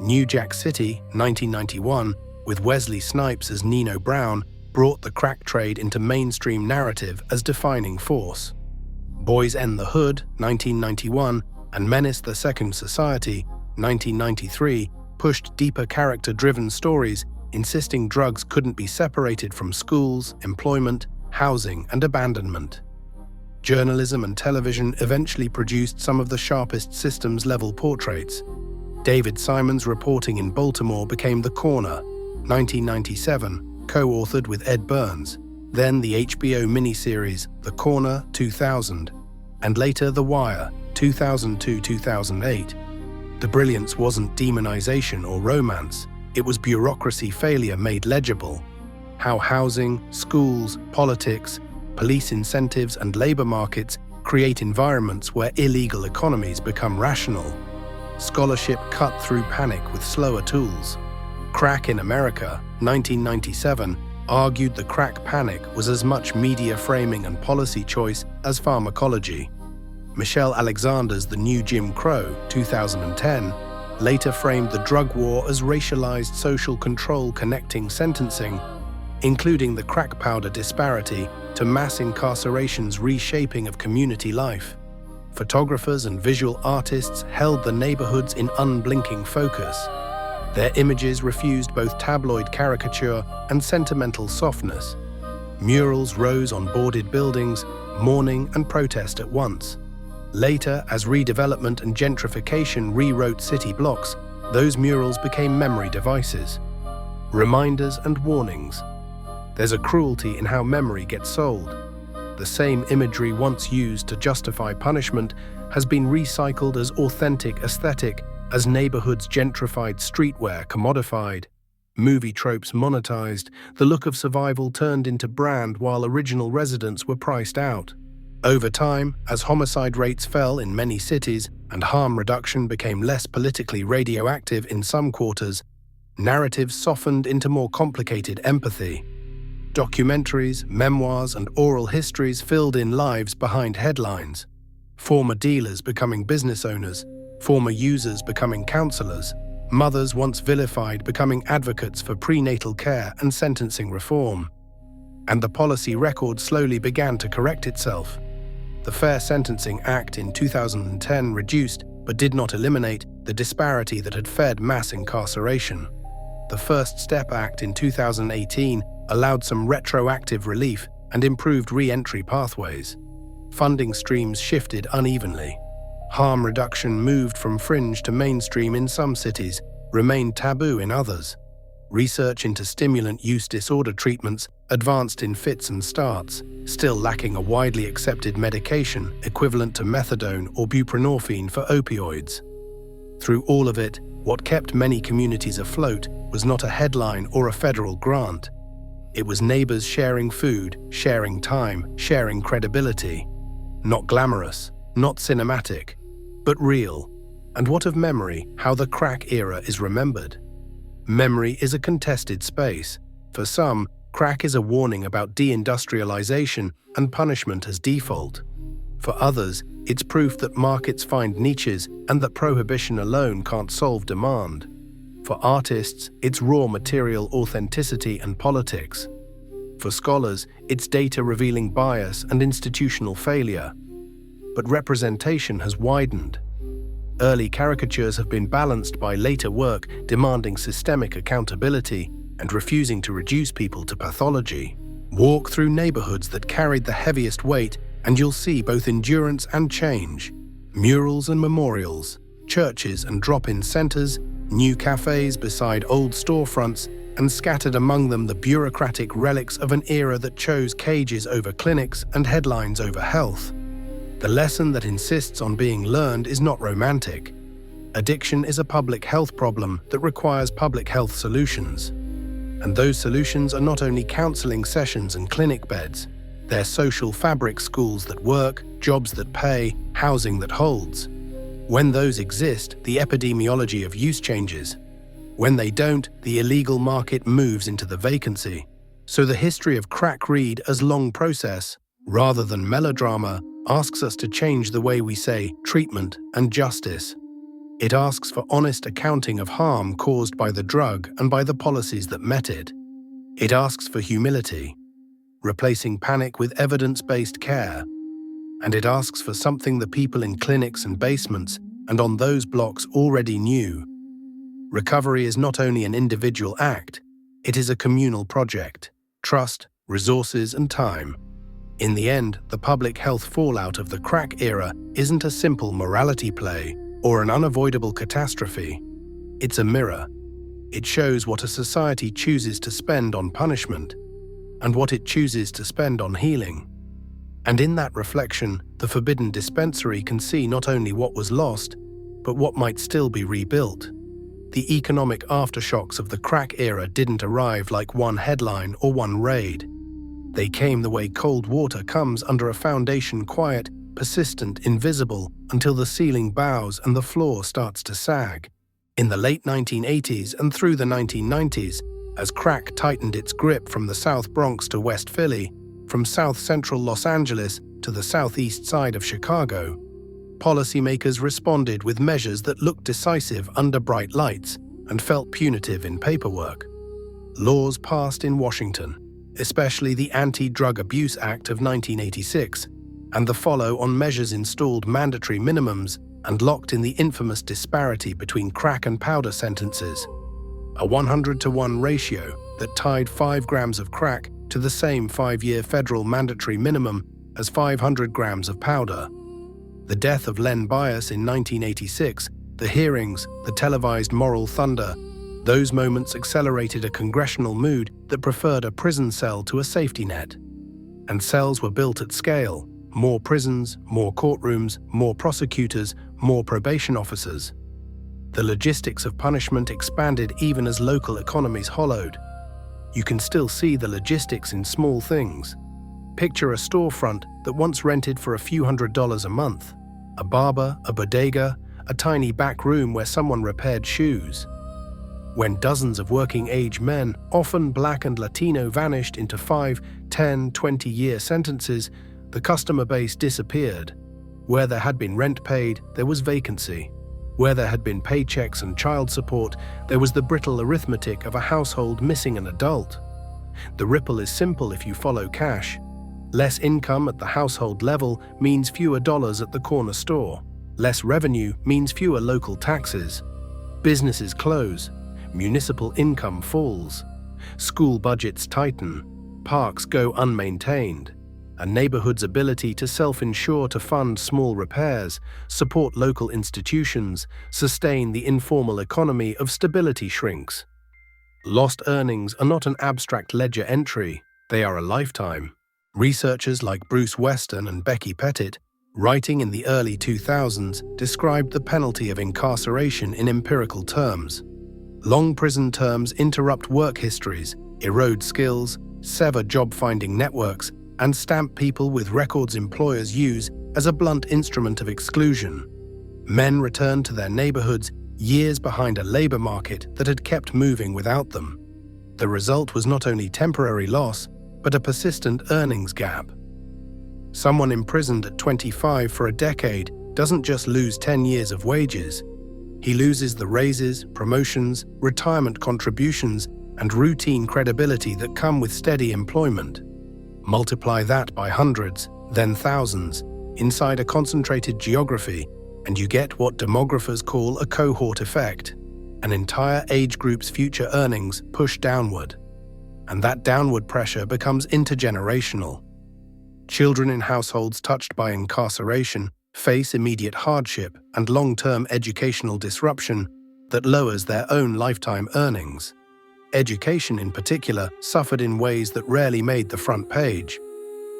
New Jack City, 1991, with Wesley Snipes as Nino Brown, brought the crack trade into mainstream narrative as defining force. Boys End the Hood, 1991, and Menace the Second Society, 1993, pushed deeper character-driven stories, insisting drugs couldn't be separated from schools, employment, housing, and abandonment. Journalism and television eventually produced some of the sharpest systems-level portraits. David Simon's reporting in Baltimore became The Corner, 1997, co-authored with Ed Burns, then the HBO miniseries The Corner 2000, and later The Wire 2002-2008. The brilliance wasn't demonization or romance, it was bureaucracy failure made legible. How housing, schools, politics, police incentives, and labor markets create environments where illegal economies become rational. Scholarship cut through panic with slower tools. Crack in America, 1997, argued the crack panic was as much media framing and policy choice as pharmacology. Michelle Alexander's The New Jim Crow, 2010, later framed the drug war as racialized social control connecting sentencing, including the crack powder disparity to mass incarceration's reshaping of community life. Photographers and visual artists held the neighborhoods in unblinking focus. Their images refused both tabloid caricature and sentimental softness. Murals rose on boarded buildings, mourning and protest at once. Later, as redevelopment and gentrification rewrote city blocks, those murals became memory devices. Reminders and warnings. There's a cruelty in how memory gets sold. The same imagery once used to justify punishment has been recycled as authentic aesthetic as neighborhoods gentrified, streetwear commodified, movie tropes monetized, the look of survival turned into brand while original residents were priced out. Over time, as homicide rates fell in many cities and harm reduction became less politically radioactive in some quarters, narratives softened into more complicated empathy. Documentaries, memoirs, and oral histories filled in lives behind headlines. Former dealers becoming business owners, former users becoming counselors, mothers once vilified becoming advocates for prenatal care and sentencing reform. And the policy record slowly began to correct itself. The Fair Sentencing Act in 2010 reduced, but did not eliminate, the disparity that had fed mass incarceration. The First Step Act in 2018 allowed some retroactive relief and improved re-entry pathways. Funding streams shifted unevenly. Harm reduction moved from fringe to mainstream in some cities, remained taboo in others. Research into stimulant use disorder treatments advanced in fits and starts, still lacking a widely accepted medication equivalent to methadone or buprenorphine for opioids. Through all of it, what kept many communities afloat was not a headline or a federal grant. It was neighbors sharing food, sharing time, sharing credibility. Not glamorous, not cinematic, but real. And what of memory, how the crack era is remembered? Memory is a contested space. For some, Crack is a warning about deindustrialization and punishment as default. For others, it's proof that markets find niches and that prohibition alone can't solve demand. For artists, it's raw material authenticity and politics. For scholars, it's data revealing bias and institutional failure. But representation has widened. Early caricatures have been balanced by later work demanding systemic accountability and refusing to reduce people to pathology. Walk through neighborhoods that carried the heaviest weight and you'll see both endurance and change. Murals and memorials, churches and drop-in centers, new cafes beside old storefronts, and scattered among them the bureaucratic relics of an era that chose cages over clinics and headlines over health. The lesson that insists on being learned is not romantic. Addiction is a public health problem that requires public health solutions. And those solutions are not only counseling sessions and clinic beds, they're social fabric schools that work, jobs that pay, housing that holds. When those exist, the epidemiology of use changes. When they don't, the illegal market moves into the vacancy. So the history of crack read as long process, rather than melodrama, asks us to change the way we say treatment and justice. It asks for honest accounting of harm caused by the drug and by the policies that met it. It asks for humility, replacing panic with evidence-based care. And it asks for something the people in clinics and basements and on those blocks already knew. Recovery is not only an individual act, it is a communal project. Trust, resources, and time. In the end, the public health fallout of the crack era isn't a simple morality play or an unavoidable catastrophe. It's a mirror. It shows what a society chooses to spend on punishment and what it chooses to spend on healing. And in that reflection, the Forbidden Dispensary can see not only what was lost, but what might still be rebuilt. The economic aftershocks of the crack era didn't arrive like one headline or one raid. They came the way cold water comes under a foundation, quiet, persistent, invisible, until the ceiling bows and the floor starts to sag. In the late 1980s and through the 1990s, as crack tightened its grip from the South Bronx to West Philly, from South Central Los Angeles to the southeast side of Chicago, policymakers responded with measures that looked decisive under bright lights and felt punitive in paperwork. Laws passed in Washington, especially the Anti-Drug Abuse Act of 1986, and the follow-on measures installed mandatory minimums and locked in the infamous disparity between crack and powder sentences, a 100-to-1 ratio that tied 5 grams of crack to the same 5-year federal mandatory minimum as 500 grams of powder. The death of Len Bias in 1986, the hearings, the televised moral thunder, those moments accelerated a congressional mood that preferred a prison cell to a safety net. And cells were built at scale: more prisons, more courtrooms, more prosecutors, more probation officers. The logistics of punishment expanded even as local economies hollowed. You can still see the logistics in small things. Picture a storefront that once rented for a few $100s a month. A barber, a bodega, a tiny back room where someone repaired shoes. When dozens of working-age men, often black and Latino, vanished into 5, 10, 20-year sentences, the customer base disappeared. Where there had been rent paid, there was vacancy. Where there had been paychecks and child support, there was the brittle arithmetic of a household missing an adult. The ripple is simple if you follow cash. Less income at the household level means fewer dollars at the corner store. Less revenue means fewer local taxes. Businesses close. Municipal income falls. School budgets tighten. Parks go unmaintained. A neighborhood's ability to self-insure to fund small repairs, support local institutions, sustain the informal economy of stability shrinks. Lost earnings are not an abstract ledger entry, they are a lifetime. Researchers like Bruce Weston and Becky Pettit, writing in the early 2000s, described the penalty of incarceration in empirical terms. Long prison terms interrupt work histories, erode skills, sever job-finding networks, and stamp people with records employers use as a blunt instrument of exclusion. Men return to their neighborhoods years behind a labor market that had kept moving without them. The result was not only temporary loss, but a persistent earnings gap. Someone imprisoned at 25 for a decade doesn't just lose 10 years of wages. He loses the raises, promotions, retirement contributions, and routine credibility that come with steady employment. Multiply that by hundreds, then thousands, inside a concentrated geography, and you get what demographers call a cohort effect. An entire age group's future earnings push downward. And that downward pressure becomes intergenerational. Children in households touched by incarceration face immediate hardship and long-term educational disruption that lowers their own lifetime earnings. Education, in particular, suffered in ways that rarely made the front page.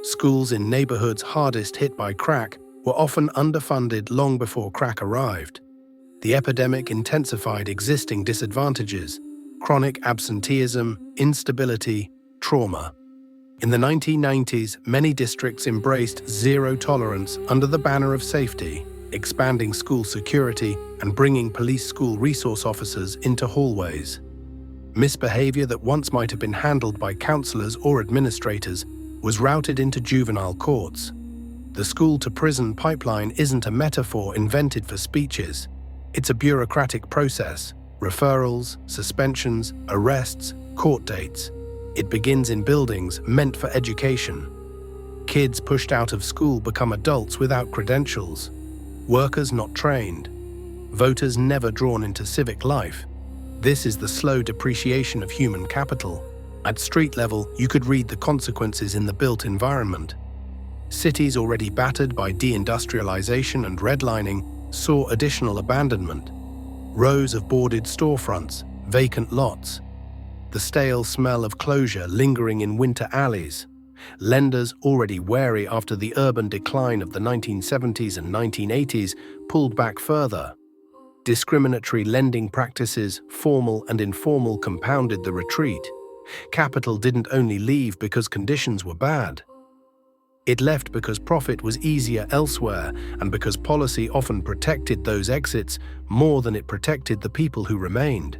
Schools in neighborhoods hardest hit by crack were often underfunded long before crack arrived. The epidemic intensified existing disadvantages: chronic absenteeism, instability, trauma. In the 1990s, many districts embraced zero tolerance under the banner of safety, expanding school security and bringing police school resource officers into hallways. Misbehavior that once might have been handled by counselors or administrators was routed into juvenile courts. The school-to-prison pipeline isn't a metaphor invented for speeches. It's a bureaucratic process: referrals, suspensions, arrests, court dates. It begins in buildings meant for education. Kids pushed out of school become adults without credentials. Workers not trained. Voters never drawn into civic life. This is the slow depreciation of human capital. At street level, you could read the consequences in the built environment. Cities already battered by deindustrialization and redlining saw additional abandonment. Rows of boarded storefronts, vacant lots. The stale smell of closure lingering in winter alleys. Lenders, already wary after the urban decline of the 1970s and 1980s, pulled back further. Discriminatory lending practices, formal and informal, compounded the retreat. Capital didn't only leave because conditions were bad. It left because profit was easier elsewhere and because policy often protected those exits more than it protected the people who remained.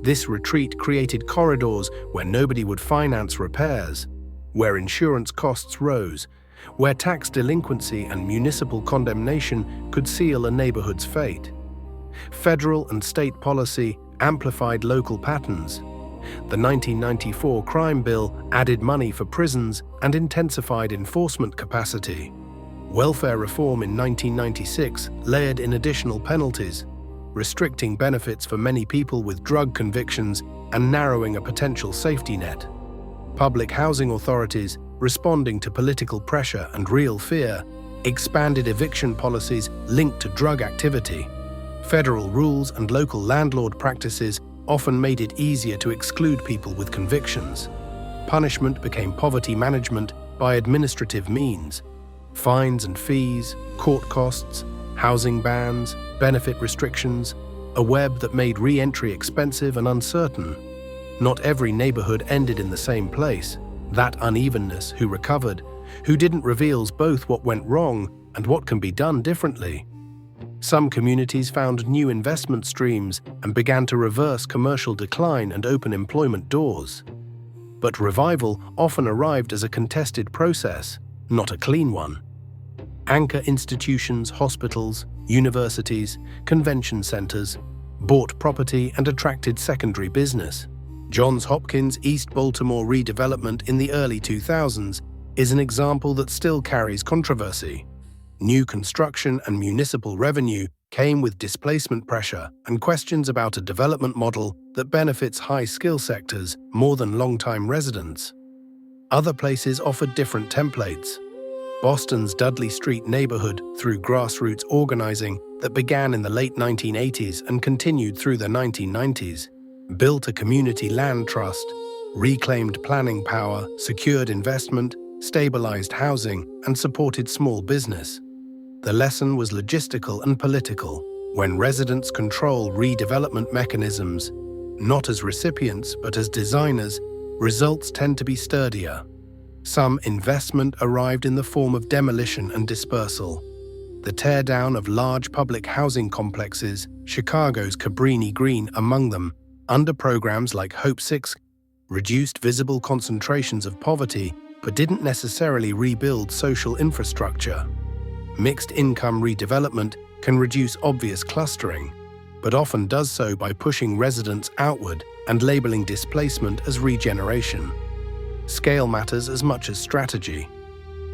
This retreat created corridors where nobody would finance repairs, where insurance costs rose, where tax delinquency and municipal condemnation could seal a neighborhood's fate. Federal and state policy amplified local patterns. The 1994 crime bill added money for prisons and intensified enforcement capacity. Welfare reform in 1996 layered in additional penalties, restricting benefits for many people with drug convictions and narrowing a potential safety net. Public housing authorities, responding to political pressure and real fear, expanded eviction policies linked to drug activity. Federal rules and local landlord practices often made it easier to exclude people with convictions. Punishment became poverty management by administrative means: fines and fees, court costs, housing bans, benefit restrictions, a web that made re-entry expensive and uncertain. Not every neighborhood ended in the same place. That unevenness, who recovered, who didn't, reveals both what went wrong and what can be done differently. Some communities found new investment streams and began to reverse commercial decline and open employment doors. But revival often arrived as a contested process, not a clean one. Anchor institutions, hospitals, universities, convention centers bought property and attracted secondary business. Johns Hopkins East Baltimore redevelopment in the early 2000s is an example that still carries controversy. New construction and municipal revenue came with displacement pressure and questions about a development model that benefits high-skill sectors more than long-time residents. Other places offered different templates. Boston's Dudley Street neighborhood, through grassroots organizing that began in the late 1980s and continued through the 1990s, built a community land trust, reclaimed planning power, secured investment, stabilized housing, and supported small business. The lesson was logistical and political. When residents control redevelopment mechanisms, not as recipients but as designers, results tend to be sturdier. Some investment arrived in the form of demolition and dispersal. The teardown of large public housing complexes, Chicago's Cabrini Green among them, under programs like Hope 6, reduced visible concentrations of poverty, but didn't necessarily rebuild social infrastructure. Mixed income redevelopment can reduce obvious clustering, but often does so by pushing residents outward and labeling displacement as regeneration. Scale matters as much as strategy.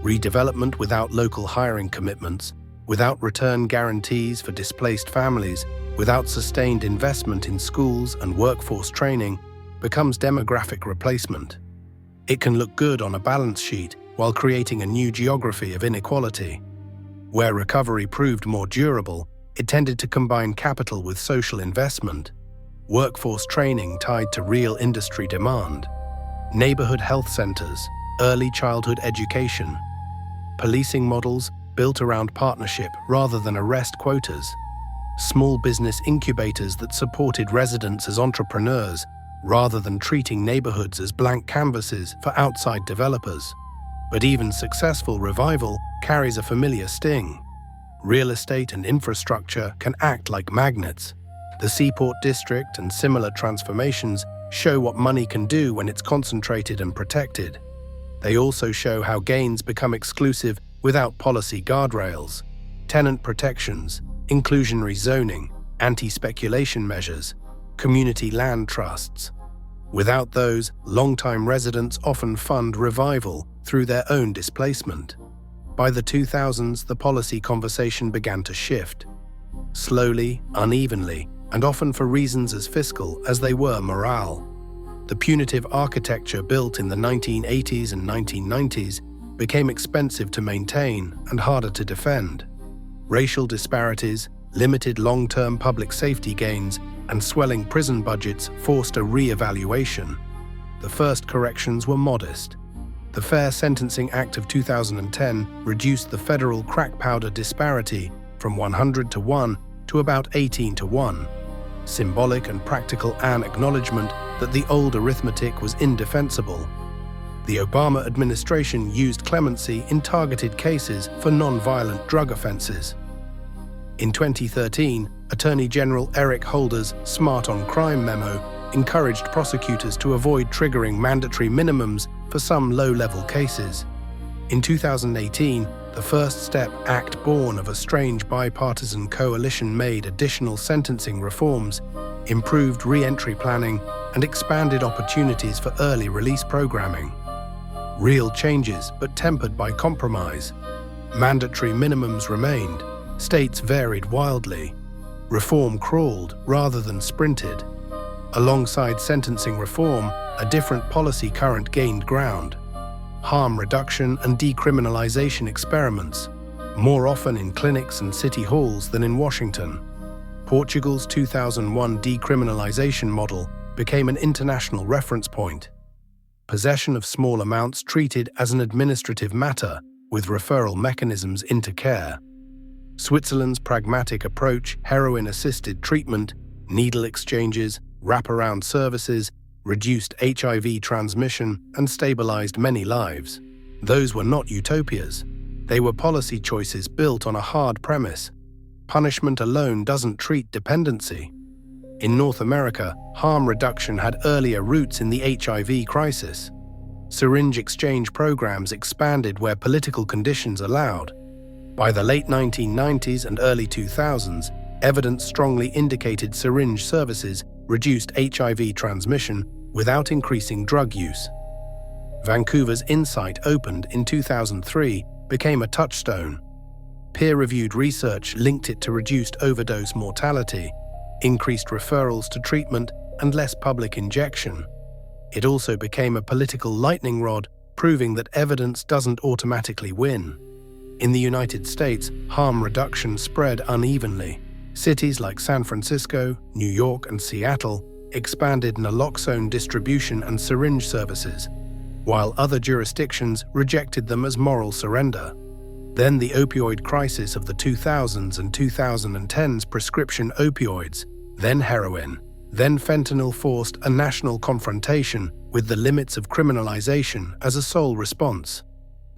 Redevelopment without local hiring commitments, without return guarantees for displaced families, without sustained investment in schools and workforce training, becomes demographic replacement. It can look good on a balance sheet while creating a new geography of inequality. Where recovery proved more durable, it tended to combine capital with social investment, workforce training tied to real industry demand, neighborhood health centers, early childhood education, policing models built around partnership rather than arrest quotas, small business incubators that supported residents as entrepreneurs rather than treating neighborhoods as blank canvases for outside developers. But even successful revival carries a familiar sting. Real estate and infrastructure can act like magnets. The Seaport District and similar transformations show what money can do when it's concentrated and protected. They also show how gains become exclusive without policy guardrails, tenant protections, inclusionary zoning, anti-speculation measures, community land trusts. Without those, long-time residents often fund revival through their own displacement. By the 2000s, the policy conversation began to shift. Slowly, unevenly, and often for reasons as fiscal as they were morale. The punitive architecture built in the 1980s and 1990s became expensive to maintain and harder to defend. Racial disparities, limited long-term public safety gains, and swelling prison budgets forced a re-evaluation. The first corrections were modest. The Fair Sentencing Act of 2010 reduced the federal crack powder disparity from 100 to 1 to about 18 to 1. Symbolic and practical an acknowledgement that the old arithmetic was indefensible. The Obama administration used clemency in targeted cases for non-violent drug offenses. In 2013, Attorney General Eric Holder's Smart on Crime memo encouraged prosecutors to avoid triggering mandatory minimums for some low-level cases. In 2018, the First Step Act, born of a strange bipartisan coalition, made additional sentencing reforms, improved re-entry planning, and expanded opportunities for early release programming. Real changes, but tempered by compromise. Mandatory minimums remained. States varied wildly. Reform crawled rather than sprinted. Alongside sentencing reform, a different policy current gained ground. Harm reduction and decriminalization experiments, more often in clinics and city halls than in Washington. Portugal's 2001 decriminalization model became an international reference point. Possession of small amounts treated as an administrative matter, with referral mechanisms into care. Switzerland's pragmatic approach, heroin-assisted treatment, needle exchanges, wraparound services, reduced HIV transmission, and stabilized many lives. Those were not utopias. They were policy choices built on a hard premise. Punishment alone doesn't treat dependency. In North America, harm reduction had earlier roots in the HIV crisis. Syringe exchange programs expanded where political conditions allowed. By the late 1990s and early 2000s, evidence strongly indicated syringe services reduced HIV transmission without increasing drug use. Vancouver's Insight, opened in 2003, became a touchstone. Peer-reviewed research linked it to reduced overdose mortality, increased referrals to treatment, and less public injection. It also became a political lightning rod, proving that evidence doesn't automatically win. In the United States, harm reduction spread unevenly. Cities like San Francisco, New York, and Seattle expanded naloxone distribution and syringe services, while other jurisdictions rejected them as moral surrender. Then the opioid crisis of the 2000s and 2010s, prescription opioids, then heroin, then fentanyl, forced a national confrontation with the limits of criminalization as a sole response.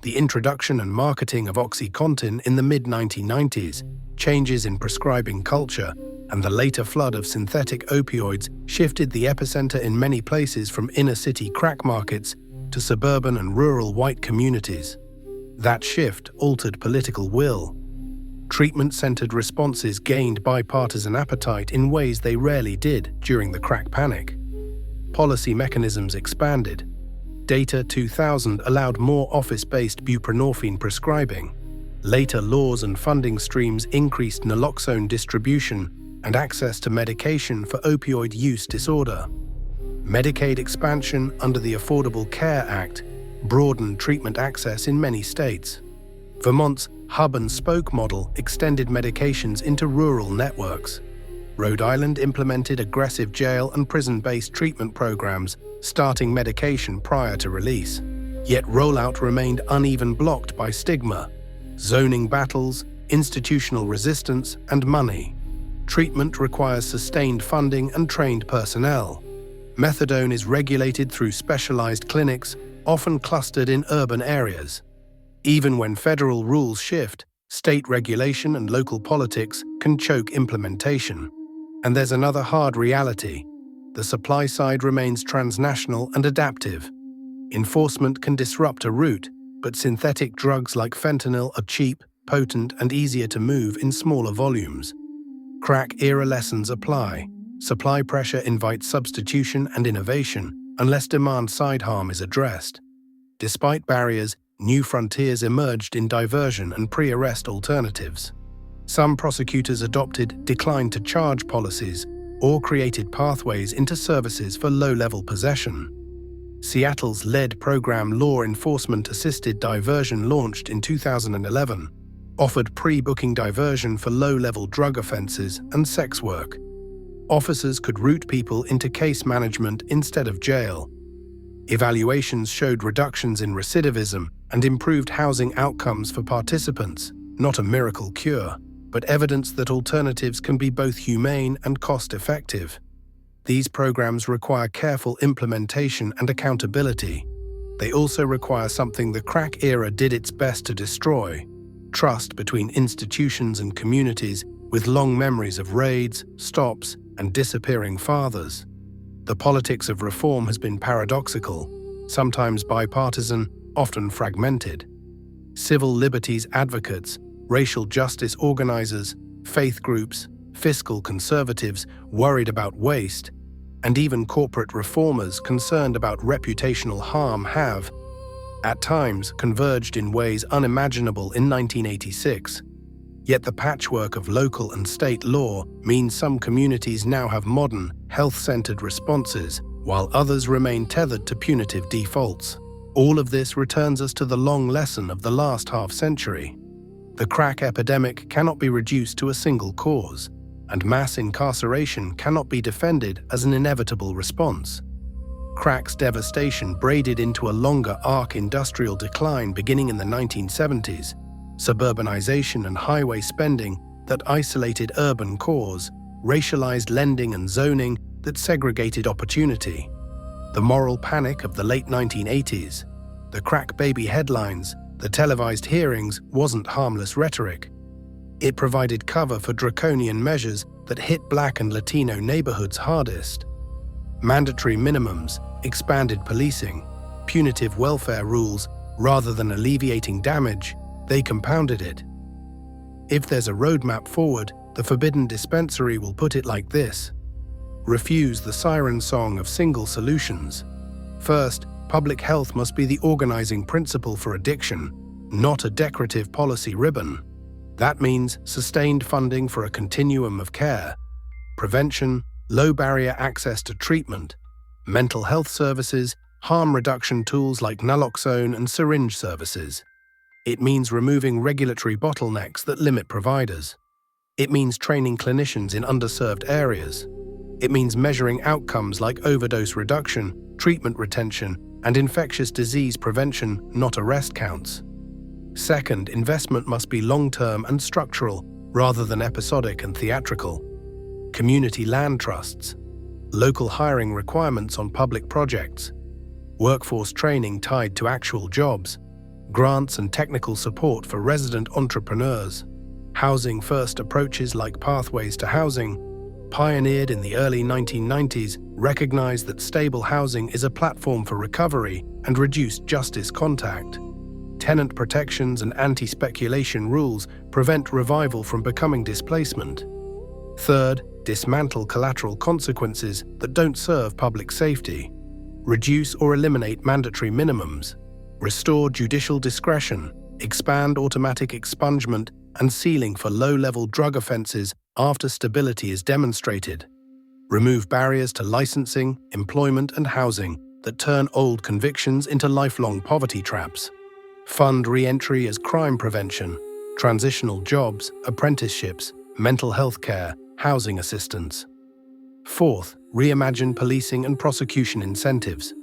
The introduction and marketing of OxyContin in the mid-1990s, changes in prescribing culture, and the later flood of synthetic opioids shifted the epicenter in many places from inner-city crack markets to suburban and rural white communities. That shift altered political will. Treatment-centered responses gained bipartisan appetite in ways they rarely did during the crack panic. Policy mechanisms expanded. Data 2000 allowed more office-based buprenorphine prescribing. Later laws and funding streams increased naloxone distribution and access to medication for opioid use disorder. Medicaid expansion under the Affordable Care Act broadened treatment access in many states. Vermont's hub-and-spoke model extended medications into rural networks. Rhode Island implemented aggressive jail and prison-based treatment programs, starting medication prior to release. Yet rollout remained uneven, blocked by stigma, zoning battles, institutional resistance, and money. Treatment requires sustained funding and trained personnel. Methadone is regulated through specialized clinics, often clustered in urban areas. Even when federal rules shift, state regulation and local politics can choke implementation. And there's another hard reality. The supply side remains transnational and adaptive. Enforcement can disrupt a route, but synthetic drugs like fentanyl are cheap, potent, and easier to move in smaller volumes. Crack-era lessons apply. Supply pressure invites substitution and innovation, unless demand-side harm is addressed. Despite barriers, new frontiers emerged in diversion and pre-arrest alternatives. Some prosecutors adopted decline-to-charge policies or created pathways into services for low-level possession. Seattle's lead program, Law Enforcement Assisted Diversion, launched in 2011, offered pre-booking diversion for low-level drug offenses and sex work. Officers could route people into case management instead of jail. Evaluations showed reductions in recidivism and improved housing outcomes for participants, not a miracle cure, but evidence that alternatives can be both humane and cost-effective. These programs require careful implementation and accountability. They also require something the crack era did its best to destroy: trust between institutions and communities, with long memories of raids, stops, and disappearing fathers. The politics of reform has been paradoxical, sometimes bipartisan, often fragmented. Civil liberties advocates, racial justice organizers, faith groups, fiscal conservatives worried about waste, and even corporate reformers concerned about reputational harm have, at times, converged in ways unimaginable in 1986. Yet the patchwork of local and state law means some communities now have modern, health-centered responses, while others remain tethered to punitive defaults. All of this returns us to the long lesson of the last half-century. The crack epidemic cannot be reduced to a single cause, and mass incarceration cannot be defended as an inevitable response. Crack's devastation braided into a longer arc: industrial decline beginning in the 1970s, suburbanization and highway spending that isolated urban cores, racialized lending and zoning that segregated opportunity, the moral panic of the late 1980s, the crack baby headlines, the televised hearings wasn't harmless rhetoric. It provided cover for draconian measures that hit Black and Latino neighborhoods hardest. Mandatory minimums, expanded policing, punitive welfare rules, rather than alleviating damage, they compounded it. If there's a roadmap forward, the Forbidden Dispensary will put it like this: refuse the siren song of single solutions. First, public health must be the organizing principle for addiction, not a decorative policy ribbon. That means sustained funding for a continuum of care: prevention, low-barrier access to treatment, mental health services, harm reduction tools like naloxone and syringe services. It means removing regulatory bottlenecks that limit providers. It means training clinicians in underserved areas. It means measuring outcomes like overdose reduction, treatment retention, and infectious disease prevention, not arrest counts. Second, investment must be long-term and structural, rather than episodic and theatrical. Community land trusts, local hiring requirements on public projects, workforce training tied to actual jobs, grants and technical support for resident entrepreneurs, housing-first approaches like pathways to housing, pioneered in the early 1990s, recognized that stable housing is a platform for recovery and reduced justice contact. Tenant protections and anti-speculation rules prevent revival from becoming displacement. Third, dismantle collateral consequences that don't serve public safety. Reduce or eliminate mandatory minimums. Restore judicial discretion. Expand automatic expungement and sealing for low-level drug offenses after stability is demonstrated. Remove barriers to licensing, employment, and housing that turn old convictions into lifelong poverty traps. Fund re-entry as crime prevention, transitional jobs, apprenticeships, mental health care, housing assistance. Fourth, reimagine policing and prosecution incentives.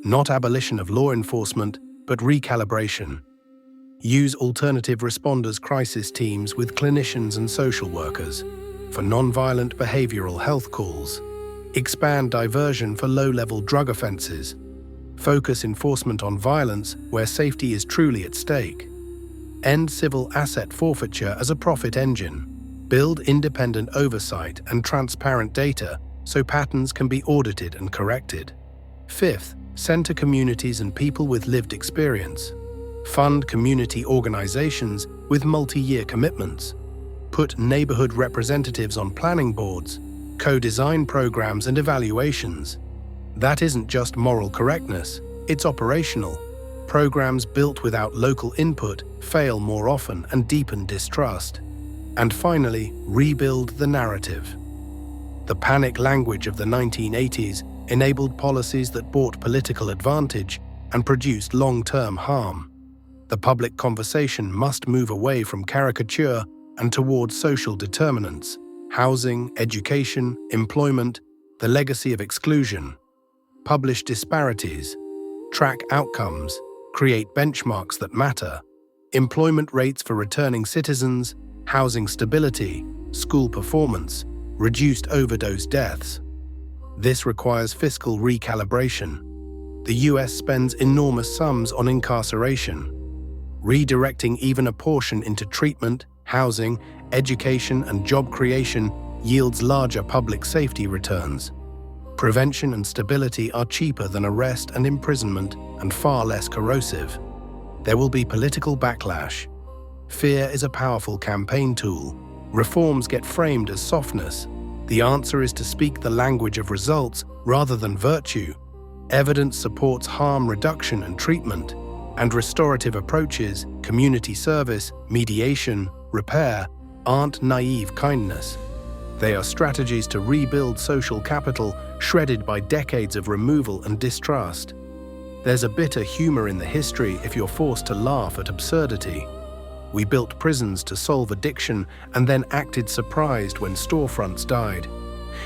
Not abolition of law enforcement, but recalibration. Use alternative responders crisis teams with clinicians and social workers for non-violent behavioral health calls. Expand diversion for low-level drug offenses. Focus enforcement on violence where safety is truly at stake. End civil asset forfeiture as a profit engine. Build independent oversight and transparent data so patterns can be audited and corrected. Fifth, center communities and people with lived experience. Fund community organizations with multi-year commitments. Put neighborhood representatives on planning boards, co-design programs and evaluations. That isn't just moral correctness, it's operational. Programs built without local input fail more often and deepen distrust. And finally, rebuild the narrative. The panic language of the 1980s enabled policies that bought political advantage and produced long-term harm. The public conversation must move away from caricature and towards social determinants: housing, education, employment, the legacy of exclusion. Publish disparities, track outcomes, create benchmarks that matter. Employment rates for returning citizens, housing stability, school performance, reduced overdose deaths. This requires fiscal recalibration. The US spends enormous sums on incarceration. Redirecting even a portion into treatment, housing, education, and job creation yields larger public safety returns. Prevention and stability are cheaper than arrest and imprisonment and far less corrosive. There will be political backlash. Fear is a powerful campaign tool. Reforms get framed as softness. The answer is to speak the language of results rather than virtue. Evidence supports harm reduction and treatment, and restorative approaches, community service, mediation, repair, aren't naive kindness. They are strategies to rebuild social capital shredded by decades of removal and distrust. There's a bitter humor in the history if you're forced to laugh at absurdity. We built prisons to solve addiction and then acted surprised when storefronts died.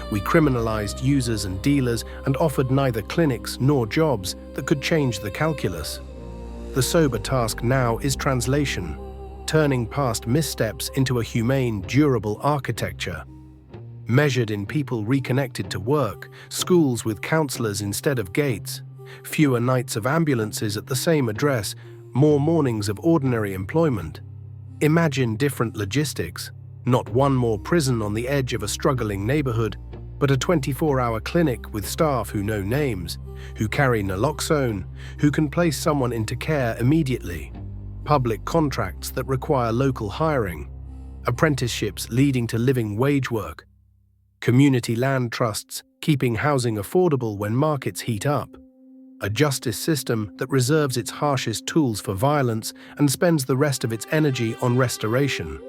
We criminalized users and dealers and offered neither clinics nor jobs that could change the calculus. The sober task now is translation, turning past missteps into a humane, durable architecture. Measured in people reconnected to work, schools with counselors instead of gates, fewer nights of ambulances at the same address, more mornings of ordinary employment. Imagine different logistics, not one more prison on the edge of a struggling neighborhood, but a 24-hour clinic with staff who know names, who carry naloxone, who can place someone into care immediately. Public contracts that require local hiring. Apprenticeships leading to living wage work. Community land trusts keeping housing affordable when markets heat up. A justice system that reserves its harshest tools for violence and spends the rest of its energy on restoration.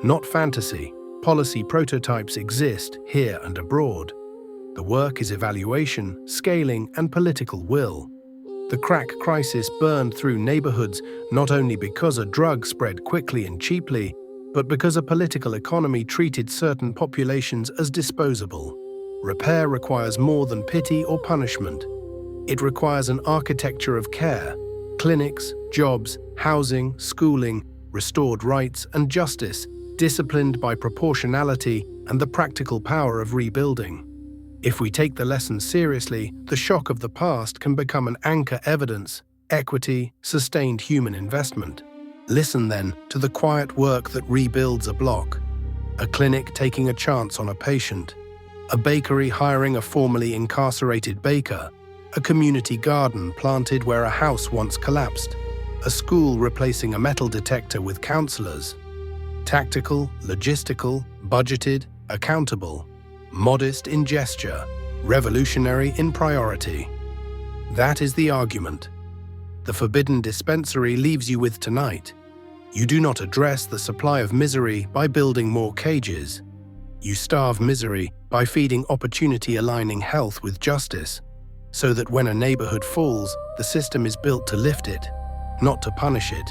Not fantasy, policy prototypes exist here and abroad. The work is evaluation, scaling, and political will. The crack crisis burned through neighborhoods not only because a drug spread quickly and cheaply, but because a political economy treated certain populations as disposable. Repair requires more than pity or punishment. It requires an architecture of care, clinics, jobs, housing, schooling, restored rights, and justice, disciplined by proportionality and the practical power of rebuilding. If we take the lessons seriously, the shock of the past can become an anchor evidence, equity, sustained human investment. Listen then to the quiet work that rebuilds a block. A clinic taking a chance on a patient. a bakery hiring a formerly incarcerated baker, a community garden planted where a house once collapsed, a school replacing a metal detector with counselors. Tactical, logistical, budgeted, accountable, modest in gesture, revolutionary in priority. That is the argument. The Forbidden Dispensary leaves you with tonight. You do not address the supply of misery by building more cages. You starve misery by feeding opportunity, aligning health with justice, so that when a neighborhood falls, the system is built to lift it, not to punish it.